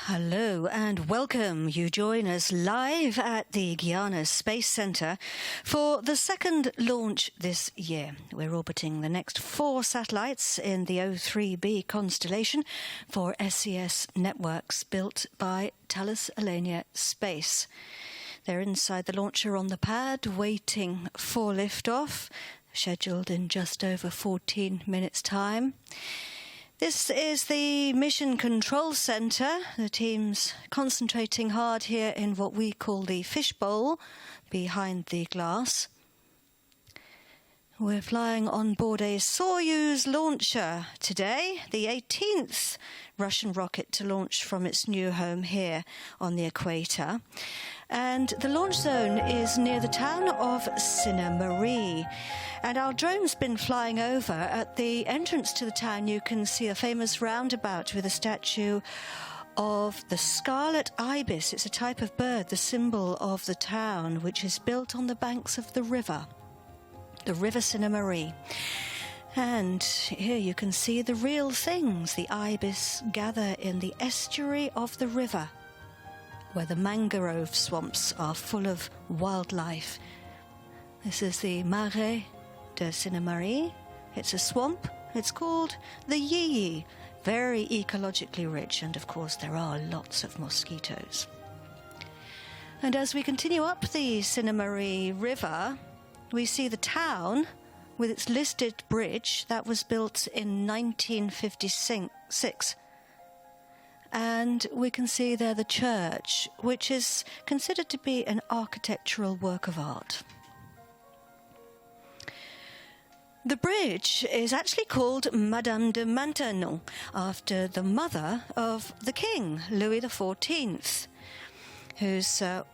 Hello and welcome. You join us live at the Guyana Space Center for the second launch this year. We're orbiting the next 4 satellites in the O3b constellation for SES networks built by Thales Alenia Space. They're inside the launcher on the pad, waiting for liftoff, scheduled in just over 14 minutes' time. This is the Mission Control Center. The team's concentrating hard here in what we call the fishbowl behind the glass. We're flying on board a Soyuz launcher today, the 18th Russian rocket to launch from its new home here on the equator. And the launch zone is near the town of Sina-Marie. And our drone's been flying over. At the entrance to the town, you can see a famous roundabout with a statue of the scarlet ibis. It's a type of bird, the symbol of the town, which is built on the banks of the river Sina-Marie. And here you can see the real things. The ibis gather in the estuary of the river, where the mangrove swamps are full of wildlife. This is the Marais de Sina-Marie. It's a swamp. It's called the Yi, very ecologically rich, and of course there are lots of mosquitoes. And as we continue up the Sina-Marie River, we see the town with its listed bridge that was built in 1956. And we can see there the church, which is considered to be an architectural work of art. The bridge is actually called Madame de Maintenon, after the mother of the king, Louis XIV, who's, the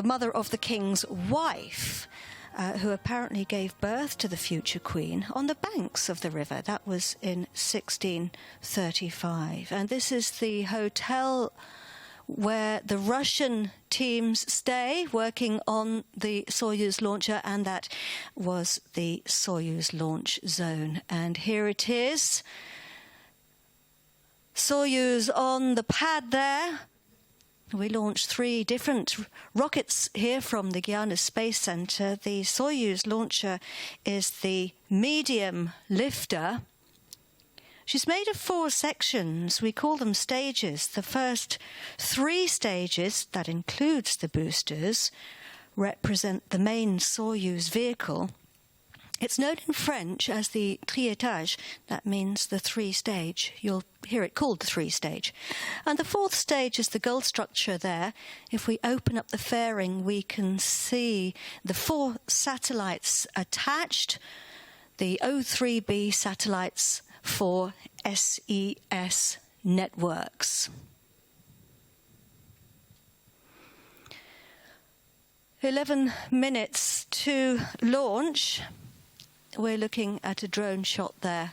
mother of the king's wife, who apparently gave birth to the future queen on the banks of the river. That was in 1635. And this is the hotel where the Russian teams stay working on the Soyuz launcher, and that was the Soyuz launch zone. And here it is, Soyuz on the pad there. We launched 3 different rockets here from the Guyana Space Center. The Soyuz launcher is the medium lifter. She's made of 4 sections. We call them stages. The first 3 stages, that includes the boosters, represent the main Soyuz vehicle. It's known in French as the triétage. That means the 3-stage. You'll hear it called the 3-stage. And the 4th stage is the gull structure there. If we open up the fairing, we can see the 4 satellites attached, the O3b satellites for SES networks. 11 minutes to launch. We're looking at a drone shot there,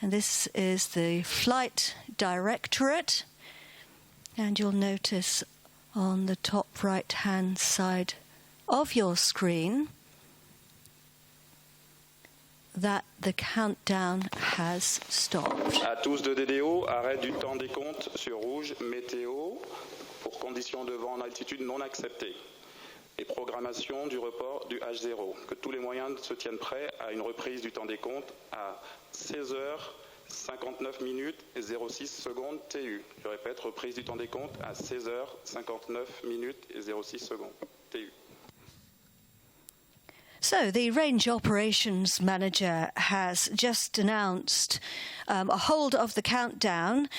and this is the flight directorate, and you'll notice on the top right-hand side of your screen that the countdown has stopped. À tous de DDO, arrêt du temps des comptes sur rouge, météo, pour conditions de vent en altitude non acceptées. Et programmation du report du H0. Que tous les moyens se tiennent prêts à une reprise du temps des comptes à 16h59 minutes et 06 secondes TU. Je répète, reprise du temps des comptes à 16h59 minutes et 06 secondes TU. So the Range Operations Manager has just announced a hold of the countdown.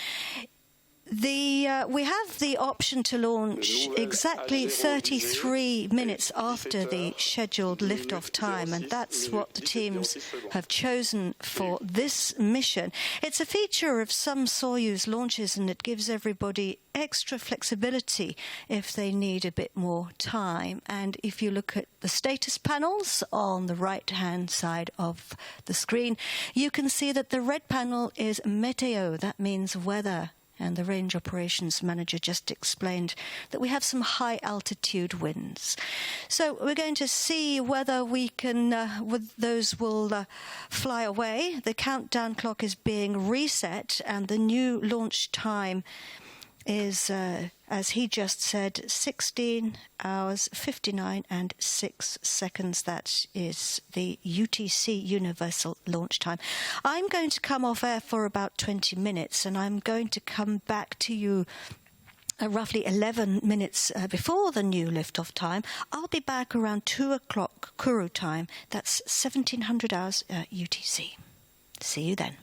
We have the option to launch exactly 33 minutes after the scheduled liftoff time, and that's what the teams have chosen for this mission. It's a feature of some Soyuz launches, and it gives everybody extra flexibility if they need a bit more time. And if you look at the status panels on the right-hand side of the screen, you can see that the red panel is Meteo. That means weather. And the Range Operations Manager just explained that we have some high-altitude winds. So we're going to see whether we can, those will fly away. The countdown clock is being reset, and the new launch time is, as he just said, 16 hours, 59 and 6 seconds. That is the UTC Universal Launch Time. I'm going to come off air for about 20 minutes, and I'm going to come back to you roughly 11 minutes before the new liftoff time. I'll be back around 2 o'clock Kourou time. That's 1700 hours UTC. See you then.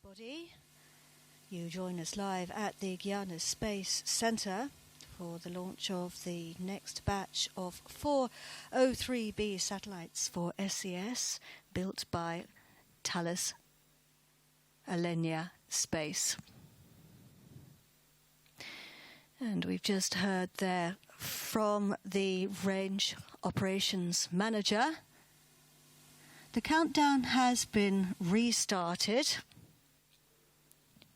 Everybody, you join us live at the Arianespace Centre for the launch of the next batch of 4 O3b satellites for SES built by Thales Arianespace. And we've just heard there from the Range Operations Manager. The countdown has been restarted.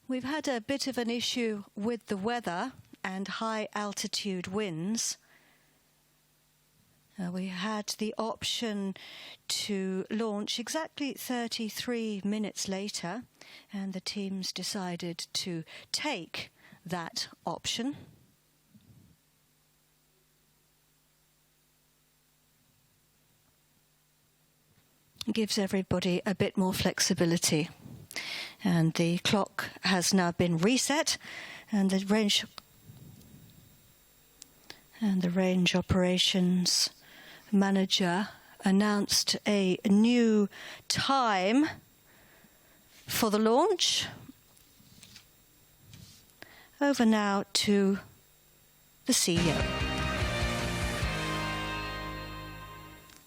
We've had a bit of an issue with the weather and high altitude winds. We had the option to launch exactly 33 minutes later, and the teams decided to take that option. It gives everybody a bit more flexibility. And the clock has now been reset, and the range operations manager announced a new time for the launch. Over now to the CEO.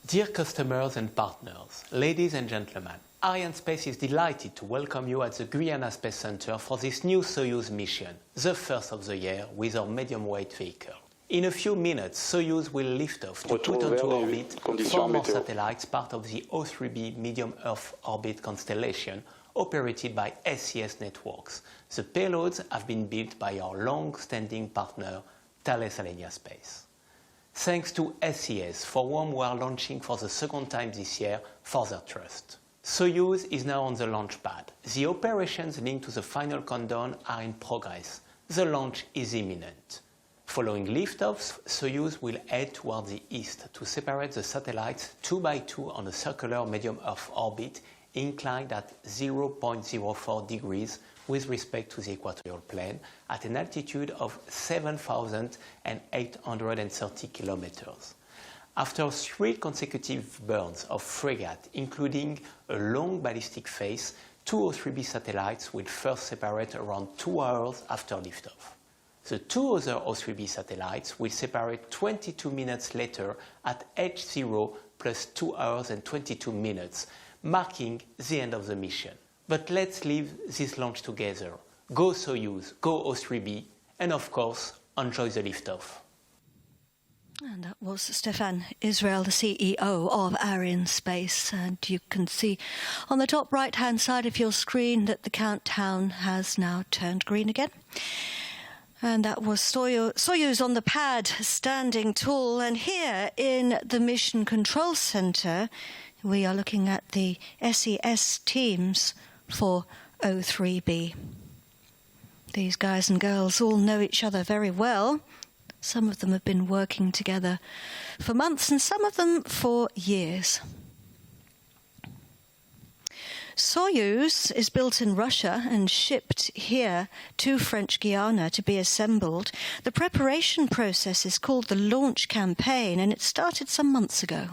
Dear customers and partners, ladies and gentlemen, Arianespace is delighted to welcome you at the Arianespace Center for this new Soyuz mission, the first of the year with our medium-weight vehicle. In a few minutes, Soyuz will lift off to put onto orbit 4 more satellites, part of the O3b medium Earth orbit constellation operated by SES Networks. The payloads have been built by our long-standing partner, Thales Arianespace. Thanks to SES for whom we are launching for the second time this year for their trust. Soyuz is now on the launch pad. The operations linked to the final countdown are in progress. The launch is imminent. Following liftoffs, Soyuz will head toward the east to separate the satellites 2 by 2 on a circular medium Earth orbit inclined at 0.04 degrees with respect to the equatorial plane at an altitude of 7,830 kilometers. After 3 consecutive burns of frigate, including a long ballistic phase, 2 O3b satellites will first separate around 2 hours after liftoff. The 2 other O3b satellites will separate 22 minutes later at H0 plus 2 hours and 22 minutes, marking the end of the mission. But let's leave this launch together. Go Soyuz, go O3b, and of course, enjoy the liftoff. And that was Stefan Israel, the CEO of Arianespace. And you can see on the top right-hand side of your screen that the countdown has now turned green again. And that was Soyuz on the pad, standing tall. And here in the Mission Control Center, we are looking at the SES teams for O3b. These guys and girls all know each other very well. Some of them have been working together for months and some of them for years. Soyuz is built in Russia and shipped here to French Guiana to be assembled. The preparation process is called the launch campaign, and it started some months ago.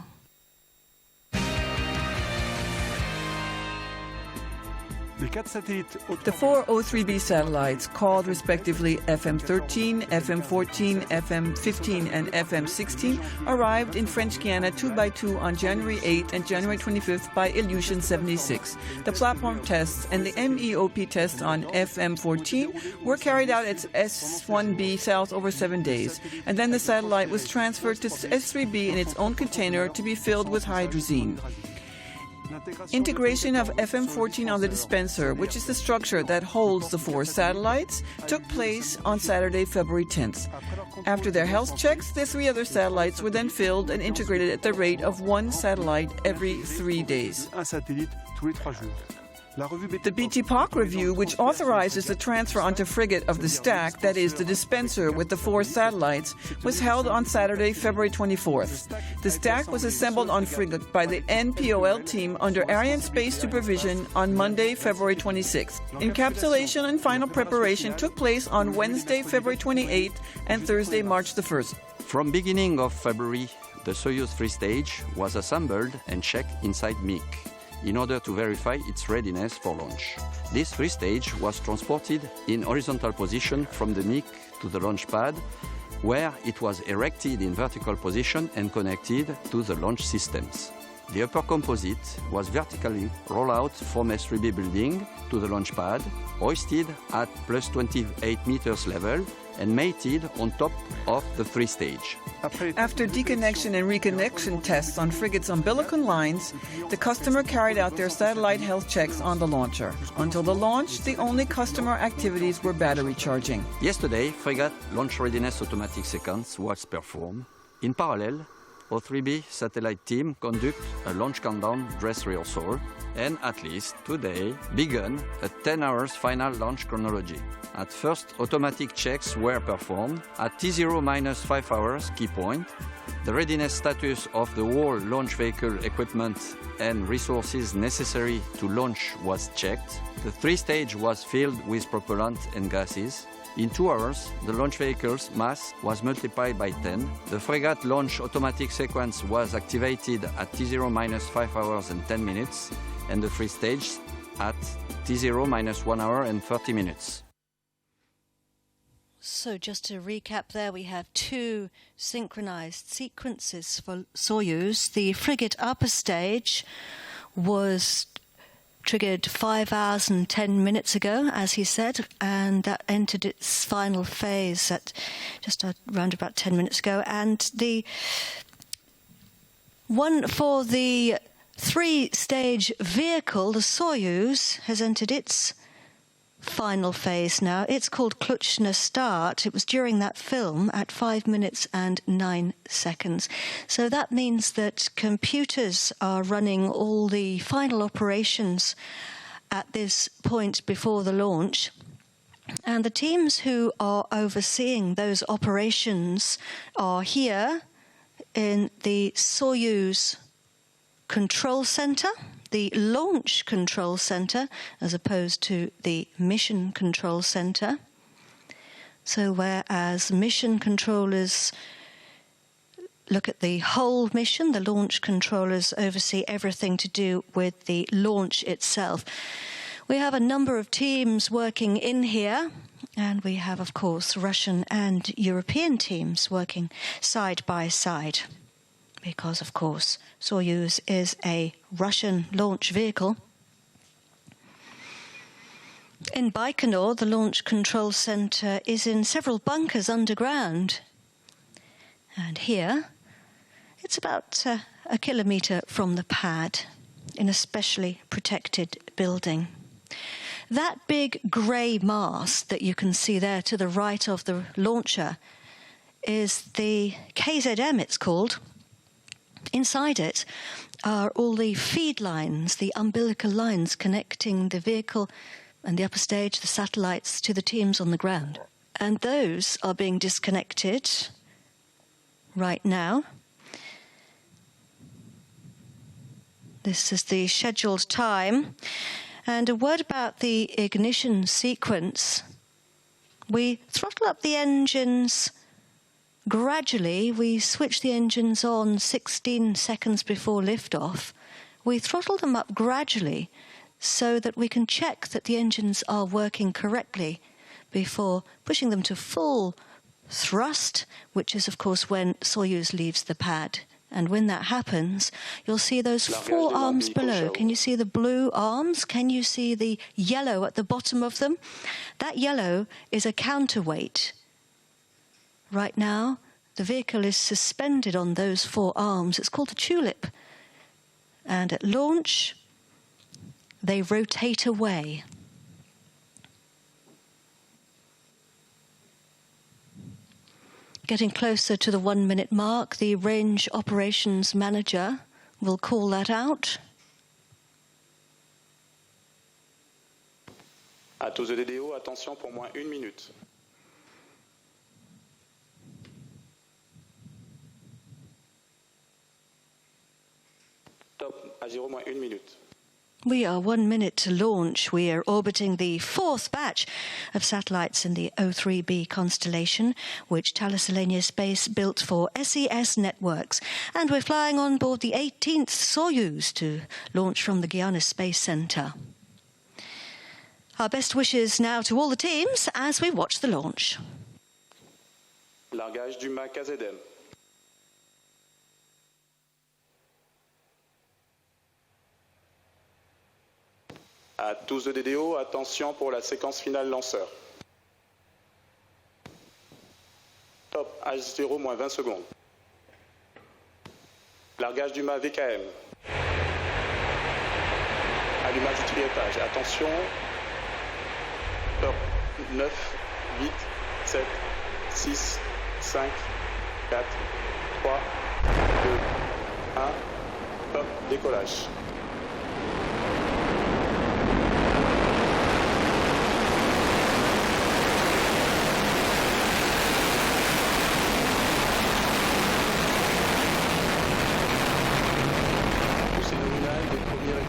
The 4 O3b satellites, called respectively FM13, FM14, FM15 and FM16, arrived in French Guiana 2 by 2 on January 8 and January 25th by Ilyushin 76. The platform tests and the MEOP tests on FM14 were carried out at S1b South over 7 days, and then the satellite was transferred to S3b in its own container to be filled with hydrazine. Integration of FM14 on the dispenser, which is the structure that holds the 4 satellites, took place on Saturday, February 10th. After their health checks, the 3 other satellites were then filled and integrated at the rate of 1 satellite every 3 days. The BTPOC review, which authorizes the transfer onto frigate of the stack, that is, the dispenser with the 4 satellites, was held on Saturday, February 24th. The stack was assembled on frigate by the NPOL team under Arianespace supervision on Monday, February 26th. Encapsulation and final preparation took place on Wednesday, February 28th and Thursday, March the 1st. From beginning of February, the Soyuz 3 stage was assembled and checked inside MIC in order to verify its readiness for launch. This 3 stage was transported in horizontal position from the MIC to the launch pad, where it was erected in vertical position and connected to the launch systems. The upper composite was vertically rolled out from O3b building to the launch pad, hoisted at plus 28 meters level, and mated on top of the 3 stage. After deconnection and reconnection tests on frigate's umbilical lines, the customer carried out their satellite health checks on the launcher. Until the launch, the only customer activities were battery charging. Yesterday, frigate launch readiness automatic sequence was performed. In parallel, O3b satellite team conduct a launch countdown dress rehearsal and at least today begun a 10 hours final launch chronology. At first, automatic checks were performed. At T0-5 hours key point, the readiness status of the whole launch vehicle equipment and resources necessary to launch was checked. The 3 stage was filled with propellant and gases. In 2 hours, the launch vehicle's mass was multiplied by 10. The frigate launch automatic sequence was activated at T0-5 hours and 10 minutes, and the 3 stages at T0-1 hour and 30 minutes. So just to recap there, we have 2 synchronized sequences for Soyuz. The frigate upper stage was triggered 5 hours and 10 minutes ago, as he said, and that entered its final phase at just around about 10 minutes ago. And the one for the 3-stage vehicle, the Soyuz, has entered its final phase now. It's called Klutschner Start. It was during that film at 5 minutes and 9 seconds. So that means that computers are running all the final operations at this point before the launch. And the teams who are overseeing those operations are here in the Soyuz Control Center, the Launch Control Center, as opposed to the Mission Control Center. So whereas mission controllers look at the whole mission, the launch controllers oversee everything to do with the launch itself. We have a number of teams working in here, and we have, of course, Russian and European teams working side by side. Because, of course, Soyuz is a Russian launch vehicle. In Baikonur, the Launch Control Center is in several bunkers underground. And here, it's about a kilometre from the pad, in a specially protected building. That big grey mast that you can see there to the right of the launcher is the KZM, it's called. Inside it are all the feed lines, the umbilical lines connecting the vehicle and the upper stage, the satellites, to the teams on the ground. And those are being disconnected right now. This is the scheduled time. And a word about the ignition sequence. We throttle up the engines gradually. We switch the engines on 16 seconds before liftoff. We throttle them up gradually so that we can check that the engines are working correctly before pushing them to full thrust, which is, of course, when Soyuz leaves the pad. And when that happens, you'll see those 4 arms below. Can you see the blue arms? Can you see the yellow at the bottom of them? That yellow is a counterweight. Right now, the vehicle is suspended on those 4 arms. It's called a tulip. And at launch, they rotate away. Getting closer to the 1 minute mark, the range operations manager will call that out. À tous les DDO, attention pour moins 1 minute. Top, à 0 moins 1 minute. We are 1 minute to launch. We are orbiting the 4th batch of satellites in the O3b constellation, which Thales Arianespace built for SES networks. And we're flying on board the 18th Soyuz to launch from the Guyana Space Center. Our best wishes now to all the teams as we watch the launch. Largage du mât KZM. À tous les DDO, attention pour la séquence finale lanceur. Top, H0 moins 20 secondes. Largage du mât VKM. Allumage du tuyautage. Attention. Top, 9, 8, 7, 6, 5, 4, 3, 2, 1. Top, décollage.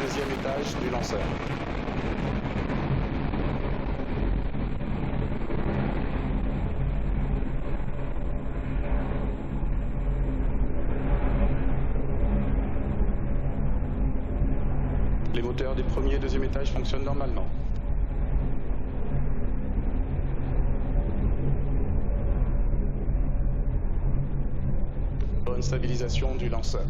Deuxième étage du lanceur. Les moteurs des premiers et deuxième étages fonctionnent normalement. Bonne stabilisation du lanceur.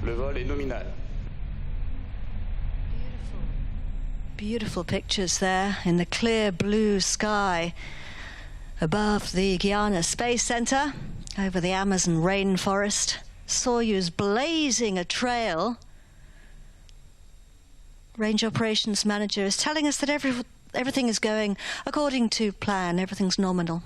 Le vol est nominal. Beautiful pictures there in the clear blue sky above the Guyana Space Center, over the Amazon rainforest. Soyuz blazing a trail. Range Operations Manager is telling us that everything is going according to plan, everything's nominal.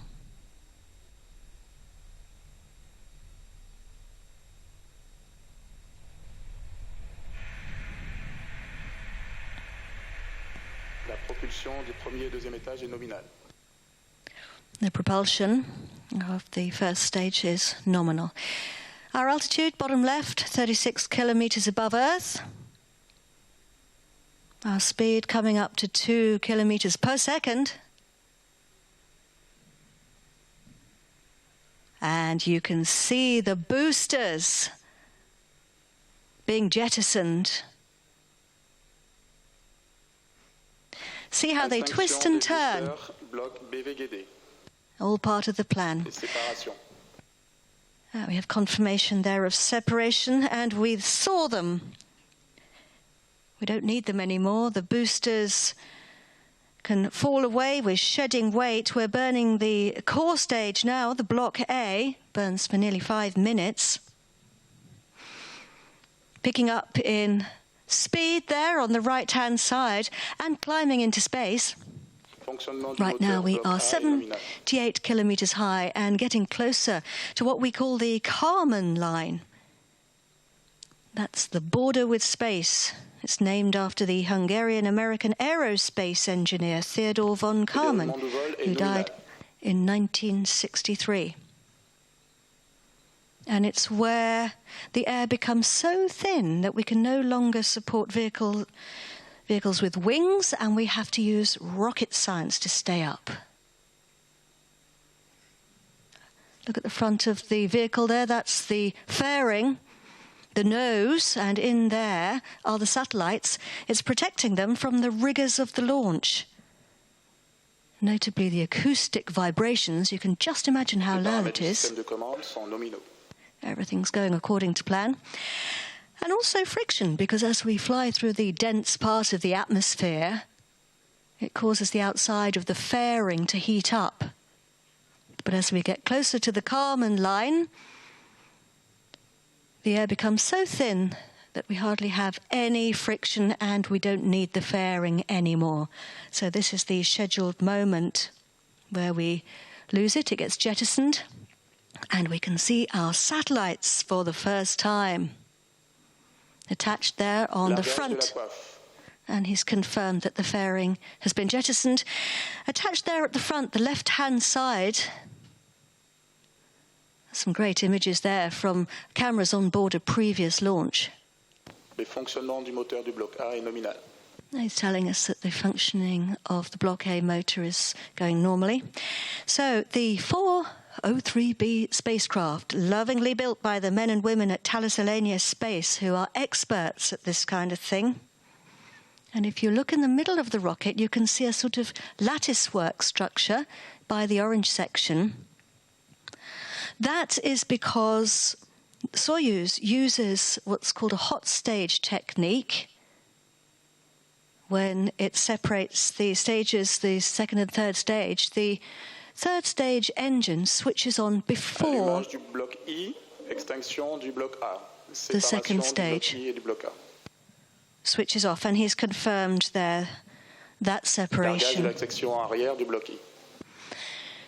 La propulsion du premier et deuxième étage est nominale. The propulsion of the first stage is nominal. Our altitude, bottom left, 36 kilometers above Earth. Our speed coming up to 2 kilometers per second. And you can see the boosters being jettisoned. See how they twist and turn. All part of the plan. We have confirmation there of separation, and we saw them. We don't need them anymore. The boosters can fall away. We're shedding weight. We're burning the core stage now. The Block A burns for nearly 5 minutes. Picking up in speed there on the right-hand side and climbing into space. Right now we are 78 kilometers high and getting closer to what we call the Kármán line. That's the border with space. It's named after the Hungarian-American aerospace engineer Theodor von Kármán, who died in 1963. And it's where the air becomes so thin that we can no longer support vehicles with wings, and we have to use rocket science to stay up. Look at the front of the vehicle there. That's the fairing, the nose, and in there are the satellites. It's protecting them from the rigors of the launch. Notably the acoustic vibrations. You can just imagine how loud it is. Everything's going according to plan. And also friction, because as we fly through the dense part of the atmosphere, it causes the outside of the fairing to heat up. But as we get closer to the Kármán line, the air becomes so thin that we hardly have any friction and we don't need the fairing anymore. So this is the scheduled moment where we lose it. It gets jettisoned and we can see our satellites for the first time. Attached there on the front. And he's confirmed that the fairing has been jettisoned. Attached there at the front, the left-hand side. Some great images there from cameras on board a previous launch. Le fonctionnement du moteur du bloc A est nominal. He's telling us that the functioning of the Block A motor is going normally. So the 4 O3b spacecraft, lovingly built by the men and women at Thales Alenia Space, who are experts at this kind of thing. And if you look in the middle of the rocket, you can see a sort of latticework structure by the orange section. That is because Soyuz uses what's called a hot stage technique when it separates the stages, the second and third stage. The third stage engine switches on before the second stage switches off, and he's confirmed there that separation.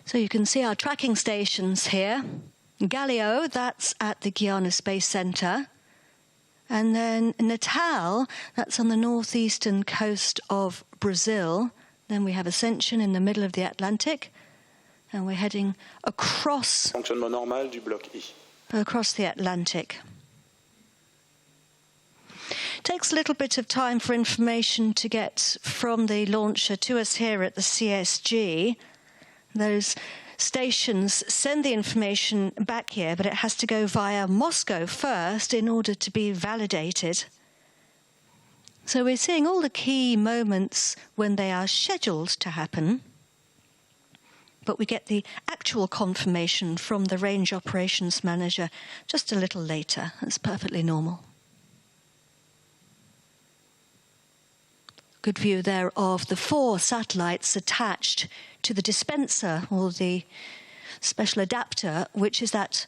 So you can see our tracking stations here. Galileo, that's at the Guiana Space Center. And then Natal, that's on the northeastern coast of Brazil. Then we have Ascension in the middle of the Atlantic. And we're heading across the Atlantic. It takes a little bit of time for information to get from the launcher to us here at the CSG. Those stations send the information back here, but it has to go via Moscow first in order to be validated. So we're seeing all the key moments when they are scheduled to happen, but we get the actual confirmation from the range operations manager just a little later. That's perfectly normal. Good view there of the 4 satellites attached to the dispenser, or the special adapter, which is that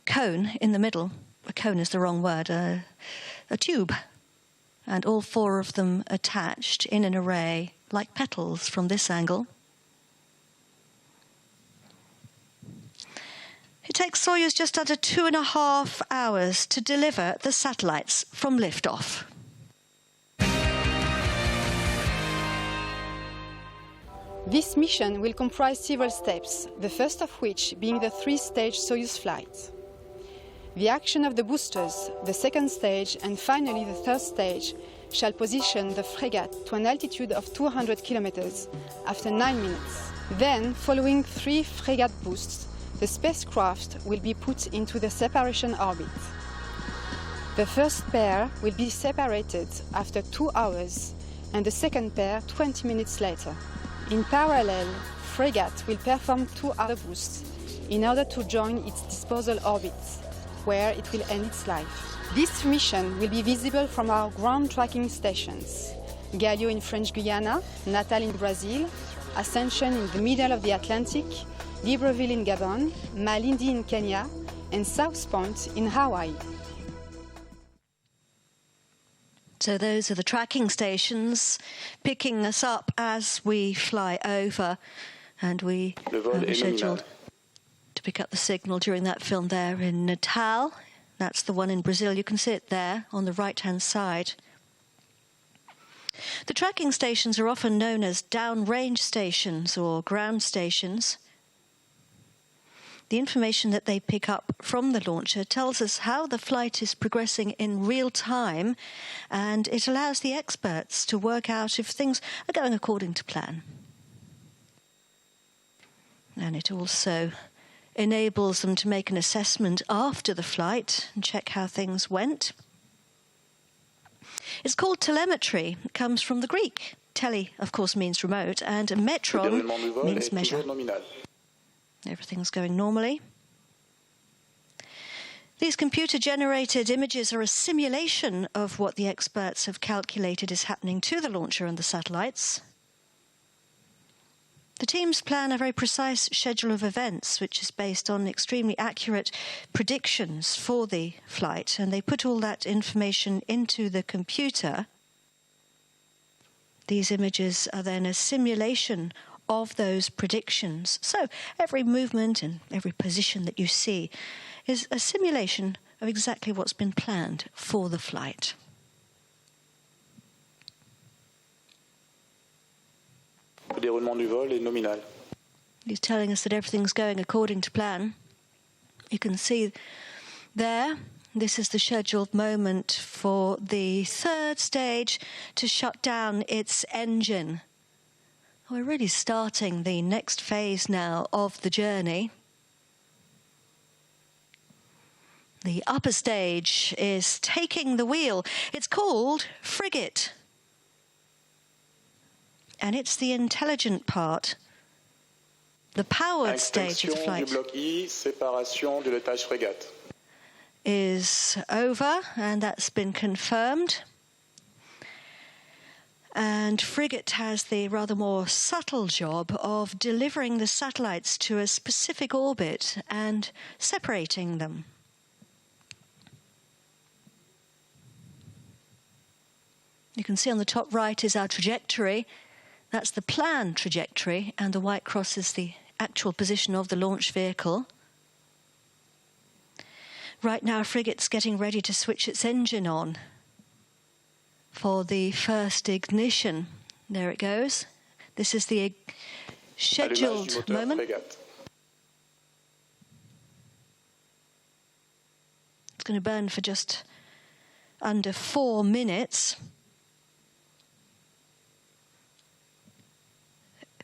cone in the middle. A cone is the wrong word, a tube. And all 4 of them attached in an array, like petals from this angle. It takes Soyuz just under 2.5 hours to deliver the satellites from liftoff. This mission will comprise several steps, the first of which being the 3-stage Soyuz flight. The action of the boosters, the second stage, and finally the third stage shall position the frigate to an altitude of 200 kilometers after 9 minutes. Then, following 3 frigate boosts, the spacecraft will be put into the separation orbit. The first pair will be separated after 2 hours and the second pair 20 minutes later. In parallel, frigate will perform 2 other boosts in order to join its disposal orbit, where it will end its life. This mission will be visible from our ground tracking stations: Galileo in French Guiana, Natal in Brazil, Ascension in the middle of the Atlantic, Libreville in Gabon, Malindi in Kenya, and South Point in Hawaii. So those are the tracking stations picking us up as we fly over, and we are scheduled to pick up the signal during that film there in Natal. That's the one in Brazil. You can see it there on the right-hand side. The tracking stations are often known as downrange stations or ground stations. The information that they pick up from the launcher tells us how the flight is progressing in real time, and it allows the experts to work out if things are going according to plan. And it also enables them to make an assessment after the flight and check how things went. It's called telemetry. It comes from the Greek, tele, of course, means remote, and metron means measure. Everything's going normally. These computer-generated images are a simulation of what the experts have calculated is happening to the launcher and the satellites. The teams plan a very precise schedule of events, which is based on extremely accurate predictions for the flight, and they put all that information into the computer. These images are then a simulation of those predictions. So every movement and every position that you see is a simulation of exactly what's been planned for the flight. Le déroulement du vol est nominal. He's telling us that everything's going according to plan. You can see there, this is the scheduled moment for the third stage to shut down its engine. We're really starting the next phase now of the journey. The upper stage is taking the wheel. It's called Frigate. And it's the intelligent part, the powered stage of the flight. Du bloc I, séparation de l'étage frégate. Is over, and that's been confirmed. And Frigate has the rather more subtle job of delivering the satellites to a specific orbit and separating them. You can see on the top right is our trajectory. That's the planned trajectory, and the white cross is the actual position of the launch vehicle. Right now, Frigate's getting ready to switch its engine on for the first ignition. There it goes. This is the scheduled moment. Frégate. It's going to burn for just under 4 minutes.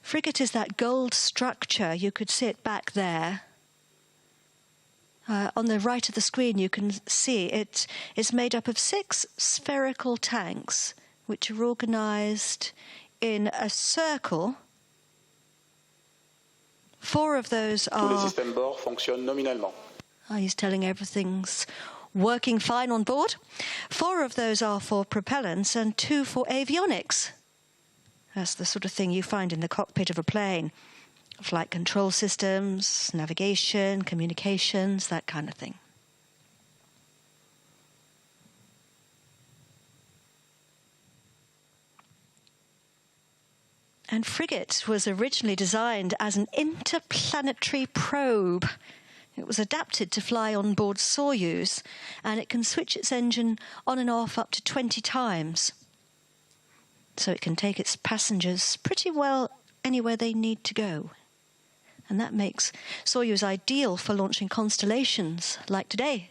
Frigate is that gold structure. You could see it back there. On the right of the screen, you can see it is made up of 6 spherical tanks, which are organized in a circle. 4 of those Tous les are... systèmes bord fonctionnent nominalement. He's telling everything's working fine on board. 4 of those are for propellants and 2 for avionics. That's the sort of thing you find in the cockpit of a plane. Flight control systems, navigation, communications, that kind of thing. And Frigate was originally designed as an interplanetary probe. It was adapted to fly on board Soyuz, and it can switch its engine on and off up to 20 times. So it can take its passengers pretty well anywhere they need to go. And that makes Soyuz ideal for launching constellations like today.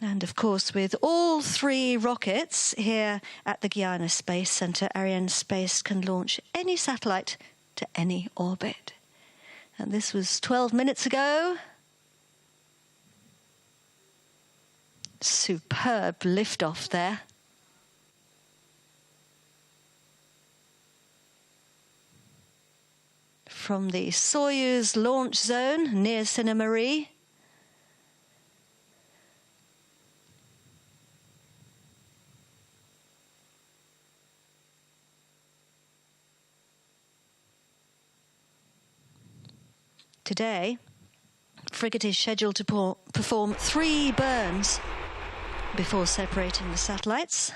And of course, with all 3 rockets here at the Guyana Space Center, Arianespace can launch any satellite to any orbit. And this was 12 minutes ago. Superb liftoff there. From the Soyuz launch zone near Sina Marie. Today, Frigate is scheduled to perform 3 burns before separating the satellites.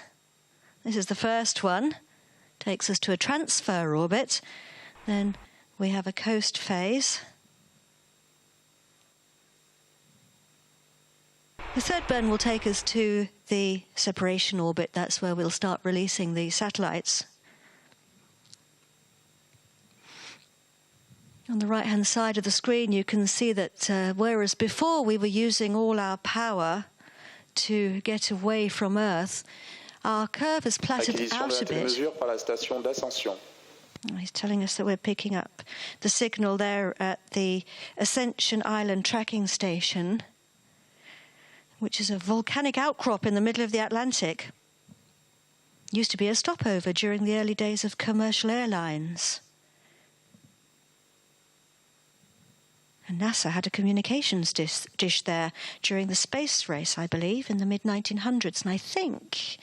This is the first one. Takes us to a transfer orbit. Then we have a coast phase. The third burn will take us to the separation orbit. That's where we'll start releasing the satellites. On the right-hand side of the screen, you can see that whereas before we were using all our power to get away from Earth, our curve has plateaued out a bit. He's telling us that we're picking up the signal there at the Ascension Island tracking station, which is a volcanic outcrop in the middle of the Atlantic. Used to be a stopover during the early days of commercial airlines. And NASA had a communications dish there during the space race, I believe, in the mid-1900s. And I think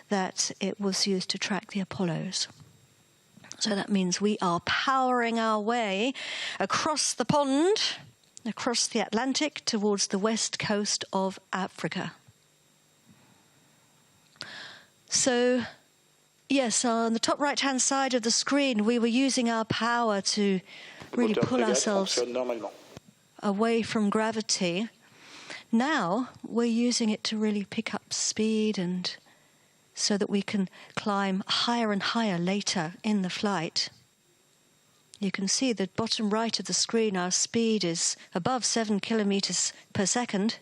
that it was used to track the Apollos. So that means we are powering our way across the pond, across the Atlantic, towards the west coast of Africa. So, yes, on the top right-hand side of the screen, we were using our power to really pull ourselves away from gravity. Now we're using it to really pick up speed, and so that we can climb higher and higher later in the flight. You can see the bottom right of the screen, our speed is above 7 kilometers per second.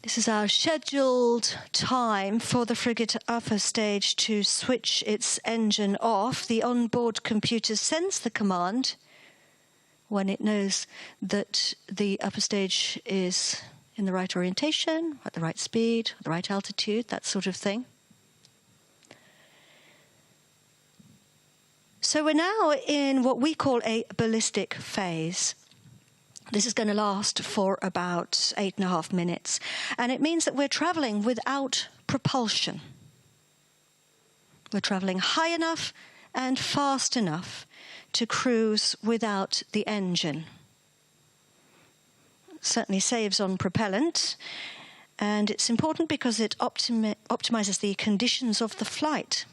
This is our scheduled time for the frigate upper stage to switch its engine off. The onboard computer sends the command when it knows that the upper stage is in the right orientation, at the right speed, the right altitude, that sort of thing. So we're now in what we call a ballistic phase. This is going to last for about 8.5 minutes. And it means that we're traveling without propulsion. We're traveling high enough and fast enough to cruise without the engine. Certainly saves on propellant, and it's important because it optimizes the conditions of the flight.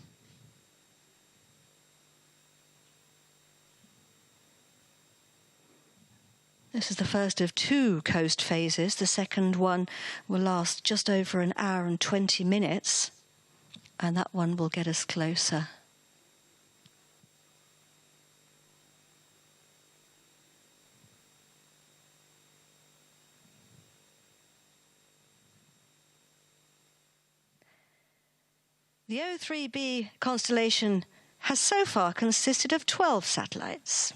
This is the first of 2 coast phases. The second one will last just over an hour and 20 minutes, and that one will get us closer. The O3b constellation has so far consisted of 12 satellites.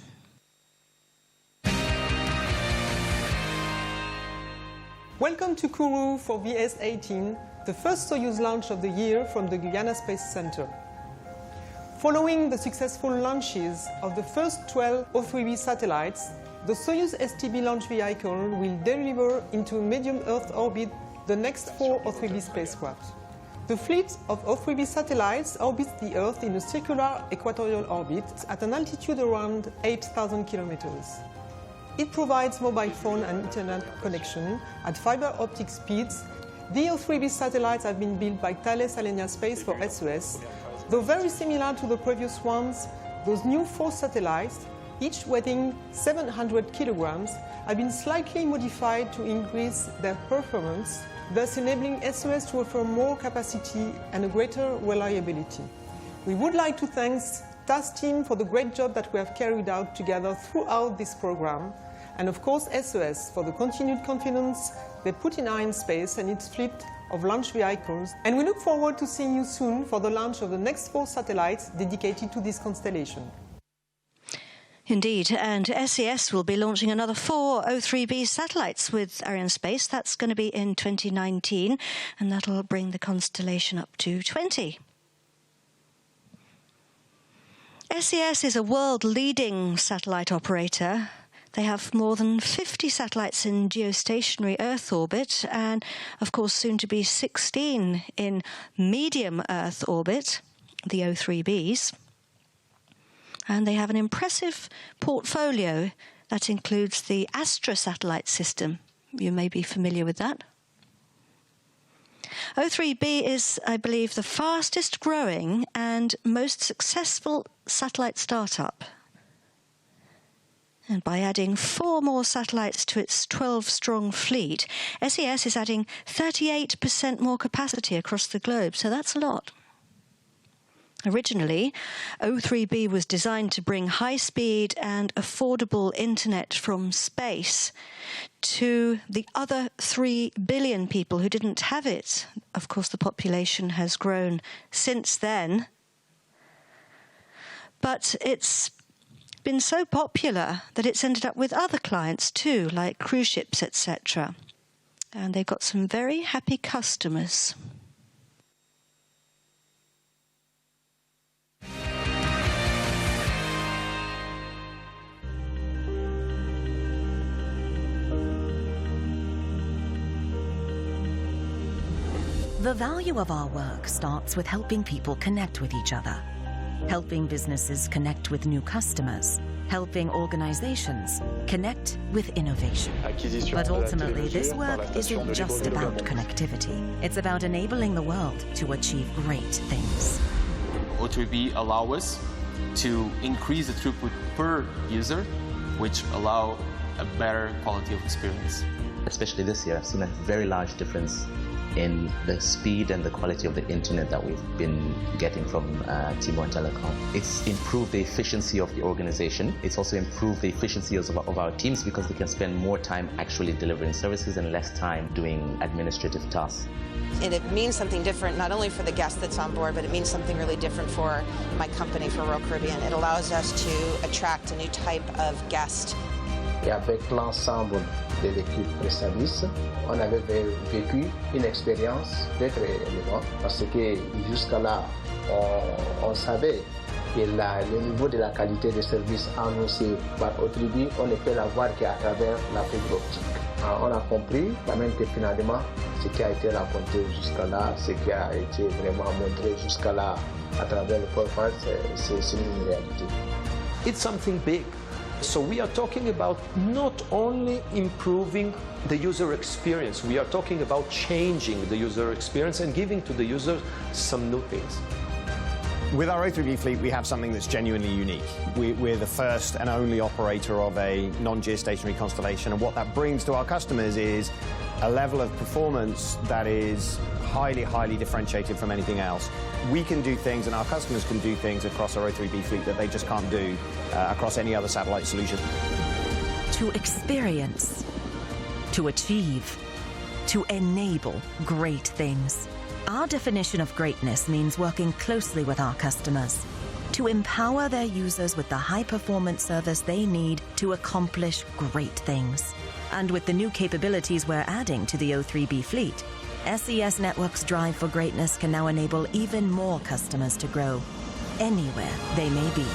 Welcome to Kourou for VS18, the first Soyuz launch of the year from the Arianespace Center. Following the successful launches of the first 12 O3b satellites, the Soyuz STB launch vehicle will deliver into medium Earth orbit the next 4 O3b spacecraft. The fleet of O3b satellites orbits the Earth in a circular equatorial orbit at an altitude around 8,000 kilometers. It provides mobile phone and internet connection at fiber optic speeds. The O3b satellites have been built by Thales Arianespace for SOS. Though very similar to the previous ones, those new 4 satellites, each weighing 700 kilograms, have been slightly modified to increase their performance, thus enabling SOS to offer more capacity and a greater reliability. We would like to thank TAS team for the great job that we have carried out together throughout this program, and of course SOS for the continued confidence they put in Arianespace and its fleet of launch vehicles. And we look forward to seeing you soon for the launch of the next 4 satellites dedicated to this constellation. Indeed, and SES will be launching another 4 O3b satellites with Arianespace. That's going to be in 2019, and that'll bring the constellation up to 20. SES is a world-leading satellite operator. They have more than 50 satellites in geostationary Earth orbit, and of course soon to be 16 in medium Earth orbit, the O3bs. And they have an impressive portfolio that includes the Astra satellite system. You may be familiar with that. O3b is, I believe, the fastest growing and most successful satellite startup. And by adding 4 more satellites to its 12-strong fleet, SES is adding 38% more capacity across the globe, so that's a lot. Originally, O3b was designed to bring high-speed and affordable internet from space to the other 3 billion people who didn't have it. Of course, the population has grown since then. But it's been so popular that it's ended up with other clients too, like cruise ships, etc. And they've got some very happy customers. The value of our work starts with helping people connect with each other, helping businesses connect with new customers, helping organizations connect with innovation. But ultimately, this work isn't just about connectivity. It's about enabling the world to achieve great things. O3b allow us to increase the throughput per user, which allow a better quality of experience. Especially this year, I've seen a very large difference in the speed and the quality of the internet that we've been getting from Timor Telecom. It's improved the efficiency of the organization. It's also improved the efficiency of our teams because they can spend more time actually delivering services and less time doing administrative tasks. And it means something different, not only for the guest that's on board, but it means something really different for my company, for Royal Caribbean. It allows us to attract a new type of guest. Et avec l'ensemble de l'équipe pré-service, on avait vécu une expérience très élevante parce que jusqu'à là, on savait que le niveau de la qualité de service annoncé par O3b, on ne peut l'avoir qu'à travers la fibre optique. On a compris quand même que finalement, ce qui a été raconté jusqu'à là, ce qui a été vraiment montré jusqu'à là à travers le PowerPoint, c'est une réalité. It's something big. So we are talking about not only improving the user experience, we are talking about changing the user experience and giving to the user some new things. With our O3b fleet, we have something that's genuinely unique. We're the first and only operator of a non-geostationary constellation, and what that brings to our customers is a level of performance that is highly differentiated from anything else. We can do things, and our customers can do things across our O3b fleet that they just can't do across any other satellite solution. To experience, to achieve, to enable great things. Our definition of greatness means working closely with our customers to empower their users with the high-performance service they need to accomplish great things. And with the new capabilities we're adding to the O3b fleet, SES Network's drive for greatness can now enable even more customers to grow anywhere they may be.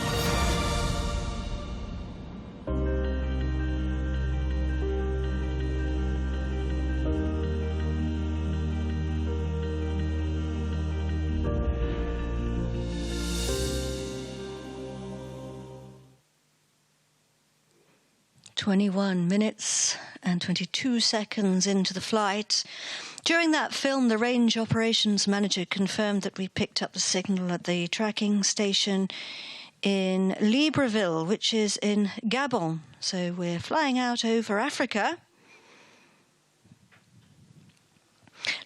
"21 minutes and 22 seconds into the flight. During that film, the range operations manager confirmed that we picked up the signal at the tracking station in Libreville, which is in Gabon. So we're flying out over Africa.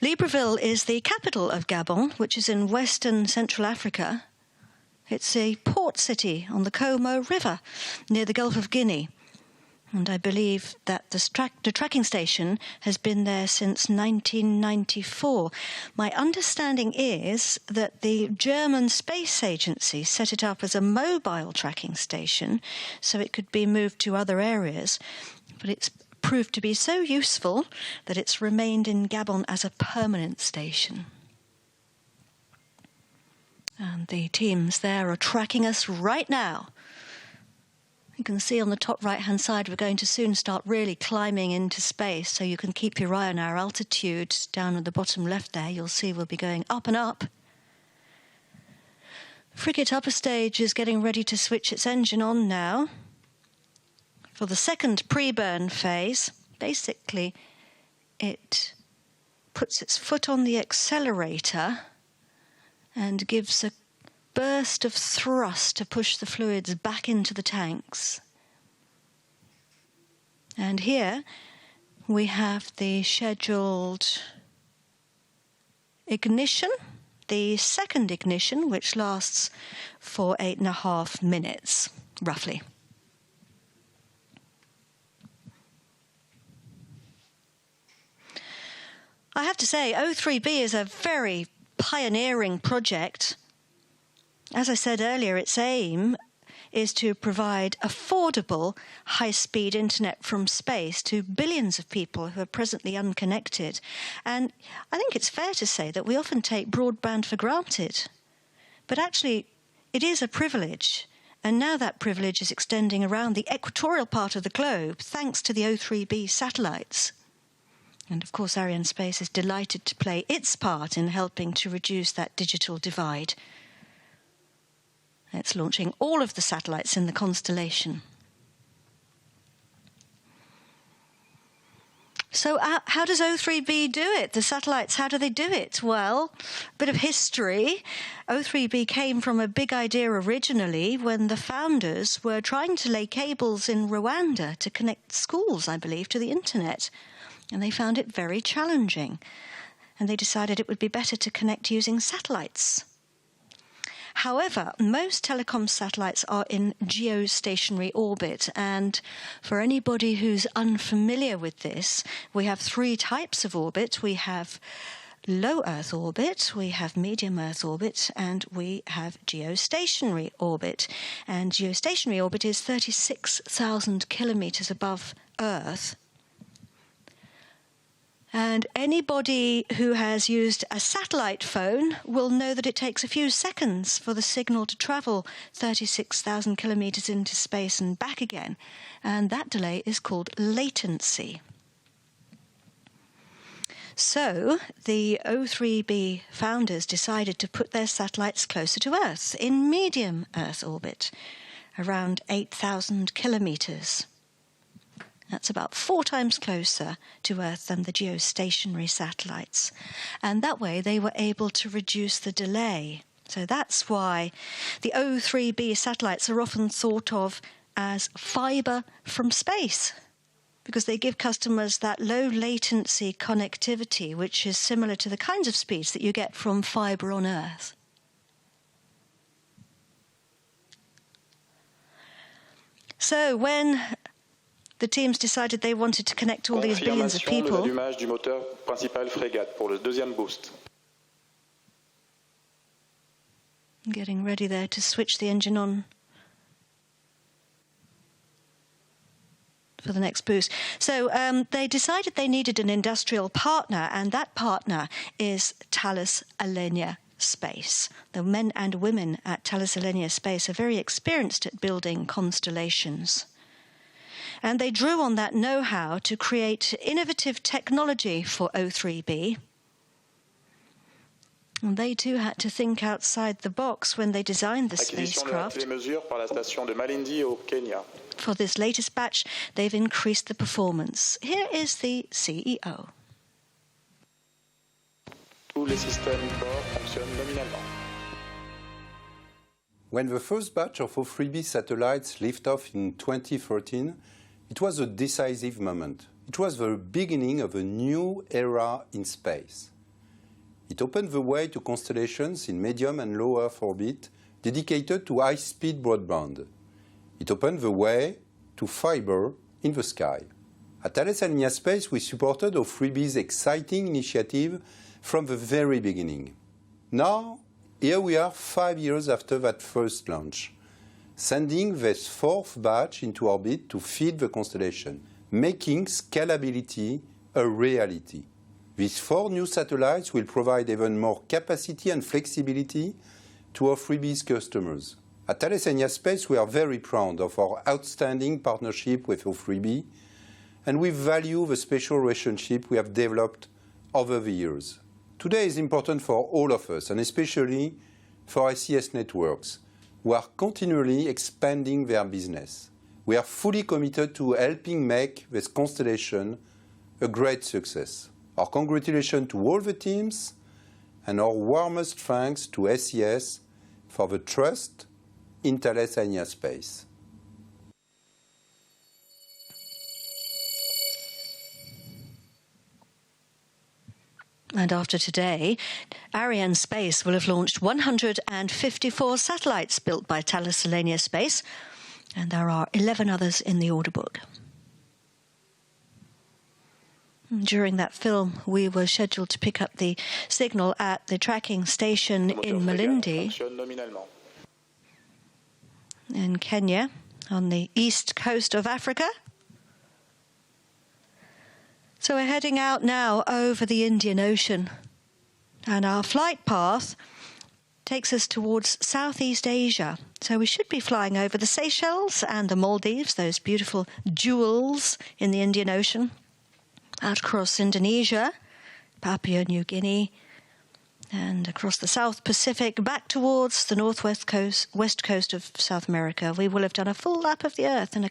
Libreville is the capital of Gabon, which is in western Central Africa. It's a port city on the Como River near the Gulf of Guinea. And I believe that the tracking station has been there since 1994. My understanding is that the German Space Agency set it up as a mobile tracking station so it could be moved to other areas. But it's proved to be so useful that it's remained in Gabon as a permanent station. And the teams there are tracking us right now. You can see on the top right-hand side, we're going to soon start really climbing into space, so you can keep your eye on our altitude. Down at the bottom left there, you'll see we'll be going up and up. Frigate Upper Stage is getting ready to switch its engine on now for the second pre-burn phase. Basically, it puts its foot on the accelerator and gives a burst of thrust to push the fluids back into the tanks. And here we have the scheduled ignition, the second ignition, which lasts for 8.5 minutes, roughly. I have to say, O3b is a very pioneering project. As I said earlier, its aim is to provide affordable, high-speed internet from space to billions of people who are presently unconnected. And I think it's fair to say that we often take broadband for granted. But actually, it is a privilege. And now that privilege is extending around the equatorial part of the globe, thanks to the O3b satellites. And of course, Arianespace is delighted to play its part in helping to reduce that digital divide. It's launching all of the satellites in the constellation. So how does O3b do it? The satellites, how do they do it? Well, a bit of history. O3b came from a big idea originally when the founders were trying to lay cables in Rwanda to connect schools, I believe, to the internet. And they found it very challenging. And they decided it would be better to connect using satellites. However, most telecom satellites are in geostationary orbit. And for anybody who's unfamiliar with this, we have three types of orbit. We have low Earth orbit, we have medium Earth orbit, and we have geostationary orbit. And geostationary orbit is 36,000 kilometers above Earth. And anybody who has used a satellite phone will know that it takes a few seconds for the signal to travel 36,000 kilometers into space and back again. And that delay is called latency. So the O3b founders decided to put their satellites closer to Earth, in medium Earth orbit, around 8,000 kilometers. That's about 4 times closer to Earth than the geostationary satellites. And that way they were able to reduce the delay. So that's why the O3b satellites are often thought of as fiber from space, because they give customers that low latency connectivity, which is similar to the kinds of speeds that you get from fiber on Earth. So when the teams decided they wanted to connect all these billions of people. Confirmation de l'allumage du moteur principal frégate pour le deuxième boost. Getting ready there to switch the engine on for the next boost. So they decided they needed an industrial partner, and that partner is Thales Alenia Space. The men and women at Thales Alenia Space are very experienced at building constellations. And they drew on that know-how to create innovative technology for O3b. And they too had to think outside the box when they designed the spacecraft. For this latest batch, they've increased the performance. Here is the CEO. Tous les systèmes corps fonctionnent nominalement. When the first batch of O3b satellites lifted off in 2013, it was a decisive moment. It was the beginning of a new era in space. It opened the way to constellations in medium and low Earth orbit dedicated to high-speed broadband. It opened the way to fiber in the sky. At Thales Alenia Space, we supported O3b's exciting initiative from the very beginning. Now, here we are 5 years after that first launch, sending this fourth batch into orbit to feed the constellation, making scalability a reality. These 4 new satellites will provide even more capacity and flexibility to O3b's customers. At Thales Alenia Space, we are very proud of our outstanding partnership with O3b, and we value the special relationship we have developed over the years. Today is important for all of us, and especially for ICS networks, who are continually expanding their business. We are fully committed to helping make this constellation a great success. Our congratulations to all the teams, and our warmest thanks to SES for the trust in Thales Alenia Space. And after today, Arianespace will have launched 154 satellites built by Thales Alenia Space, and there are 11 others in the order book. During that film, we were scheduled to pick up the signal at the tracking station in Malindi. in Kenya on the east coast of Africa. So we're heading out now over the Indian Ocean, and our flight path takes us towards Southeast Asia. So we should be flying over the Seychelles and the Maldives, those beautiful jewels in the Indian Ocean, out across Indonesia, Papua New Guinea, and across the South Pacific, back towards the northwest coast, west coast of South America. We will have done a full lap of the Earth in a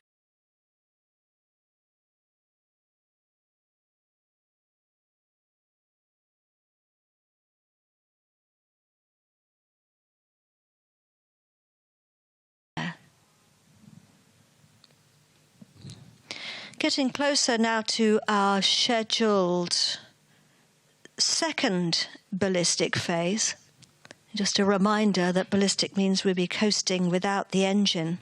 Getting closer now to our scheduled second ballistic phase. Just a reminder that ballistic means we'll be coasting without the engine.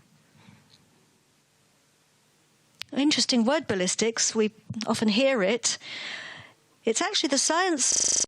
Interesting word, ballistics. We often hear it. It's actually the science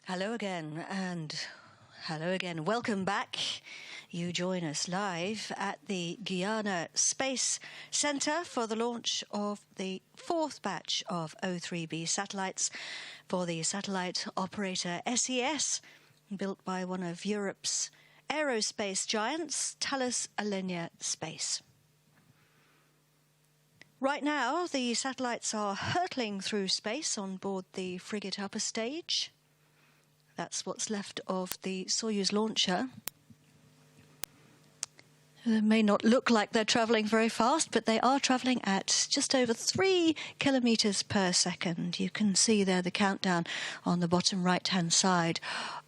Hello again, and hello again. Welcome back. You join us live at the Guyana Space Center for the launch of the fourth batch of O3b satellites for the satellite operator SES, built by one of Europe's aerospace giants, Thales Alenia Space. Right now, the satellites are hurtling through space on board the frigate upper stage. That's what's left of the Soyuz launcher. It may not look like they're travelling very fast, but they are travelling at just over 3 kilometres per second. You can see there the countdown on the bottom right-hand side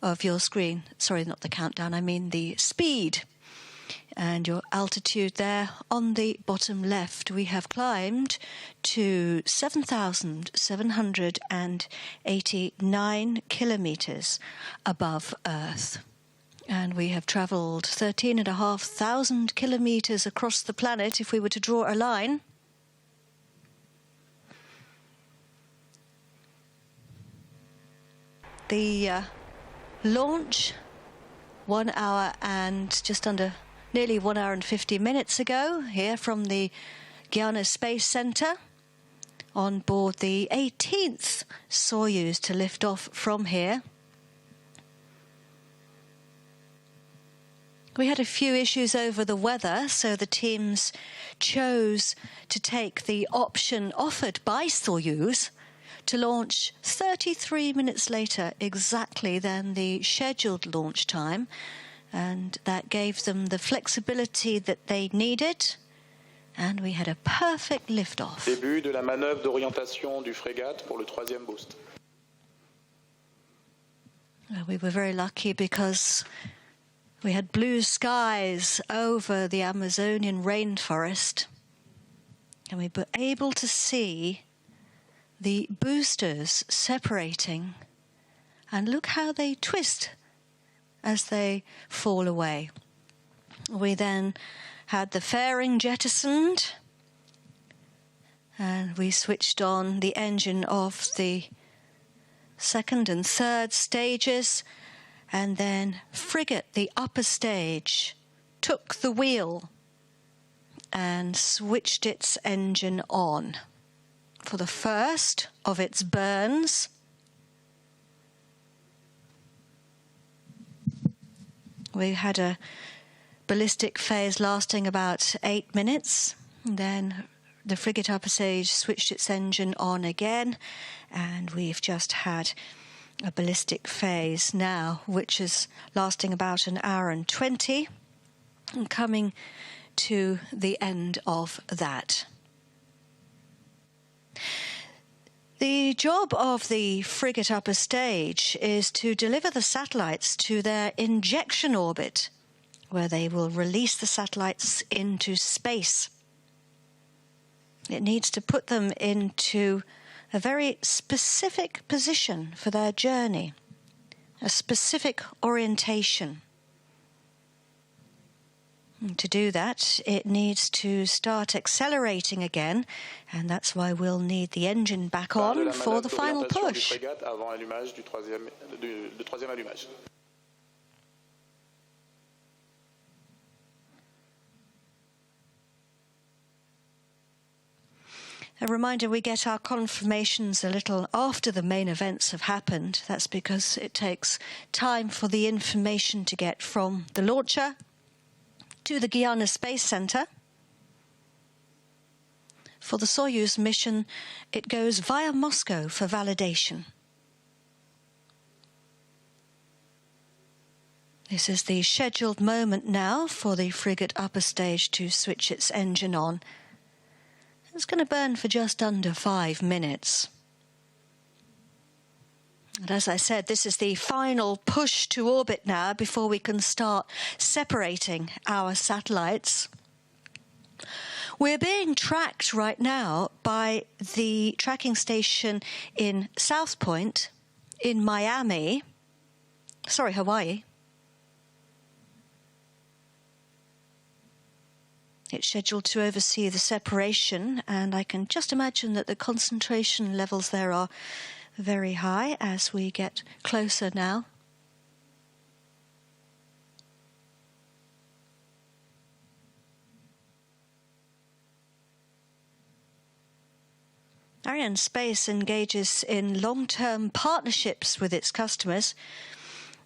of your screen. Sorry, not the countdown, I mean the speed. And your altitude there on the bottom left. We have climbed to 7,789 kilometres above Earth. And we have travelled 13,500 kilometres across the planet if we were to draw a line. The launch, 1 hour and just under nearly 1 hour and 50 minutes ago, here from the Guyana Space Center, on board the 18th Soyuz to lift off from here. We had a few issues over the weather, so the teams chose to take the option offered by Soyuz to launch 33 minutes later exactly than the scheduled launch time. And that gave them the flexibility that they needed. And we had a perfect liftoff. Début de la manœuvre d'orientation du frégate pour le troisième boost. We were very lucky because we had blue skies over the Amazonian rainforest. And we were able to see the boosters separating. And look how they twist as they fall away. We then had the fairing jettisoned, and we switched on the engine of the second and third stages, and then frigate, the upper stage, took the wheel and switched its engine on for the first of its burns. We had a ballistic phase lasting about 8 minutes. Then the frigate upper stage switched its engine on again, and we've just had a ballistic phase now, which is lasting about 1 hour and 20, and coming to the end of that. The job of the frigate upper stage is to deliver the satellites to their injection orbit, where they will release the satellites into space. It needs to put them into a very specific position for their journey, a specific orientation. And to do that, it needs to start accelerating again, and that's why we'll need the engine back on for the final push. A reminder, we get our confirmations a little after the main events have happened. That's because it takes time for the information to get from the launcher to the Guyana Space Center. For the Soyuz mission, it goes via Moscow for validation. This is the scheduled moment now for the frigate upper stage to switch its engine on. It's going to burn for just under 5 minutes. And as I said, this is the final push to orbit now before we can start separating our satellites. We're being tracked right now by the tracking station in South Point in Hawaii. It's scheduled to oversee the separation, and I can just imagine that the concentration levels there are very high as we get closer now. Arianespace engages in long-term partnerships with its customers.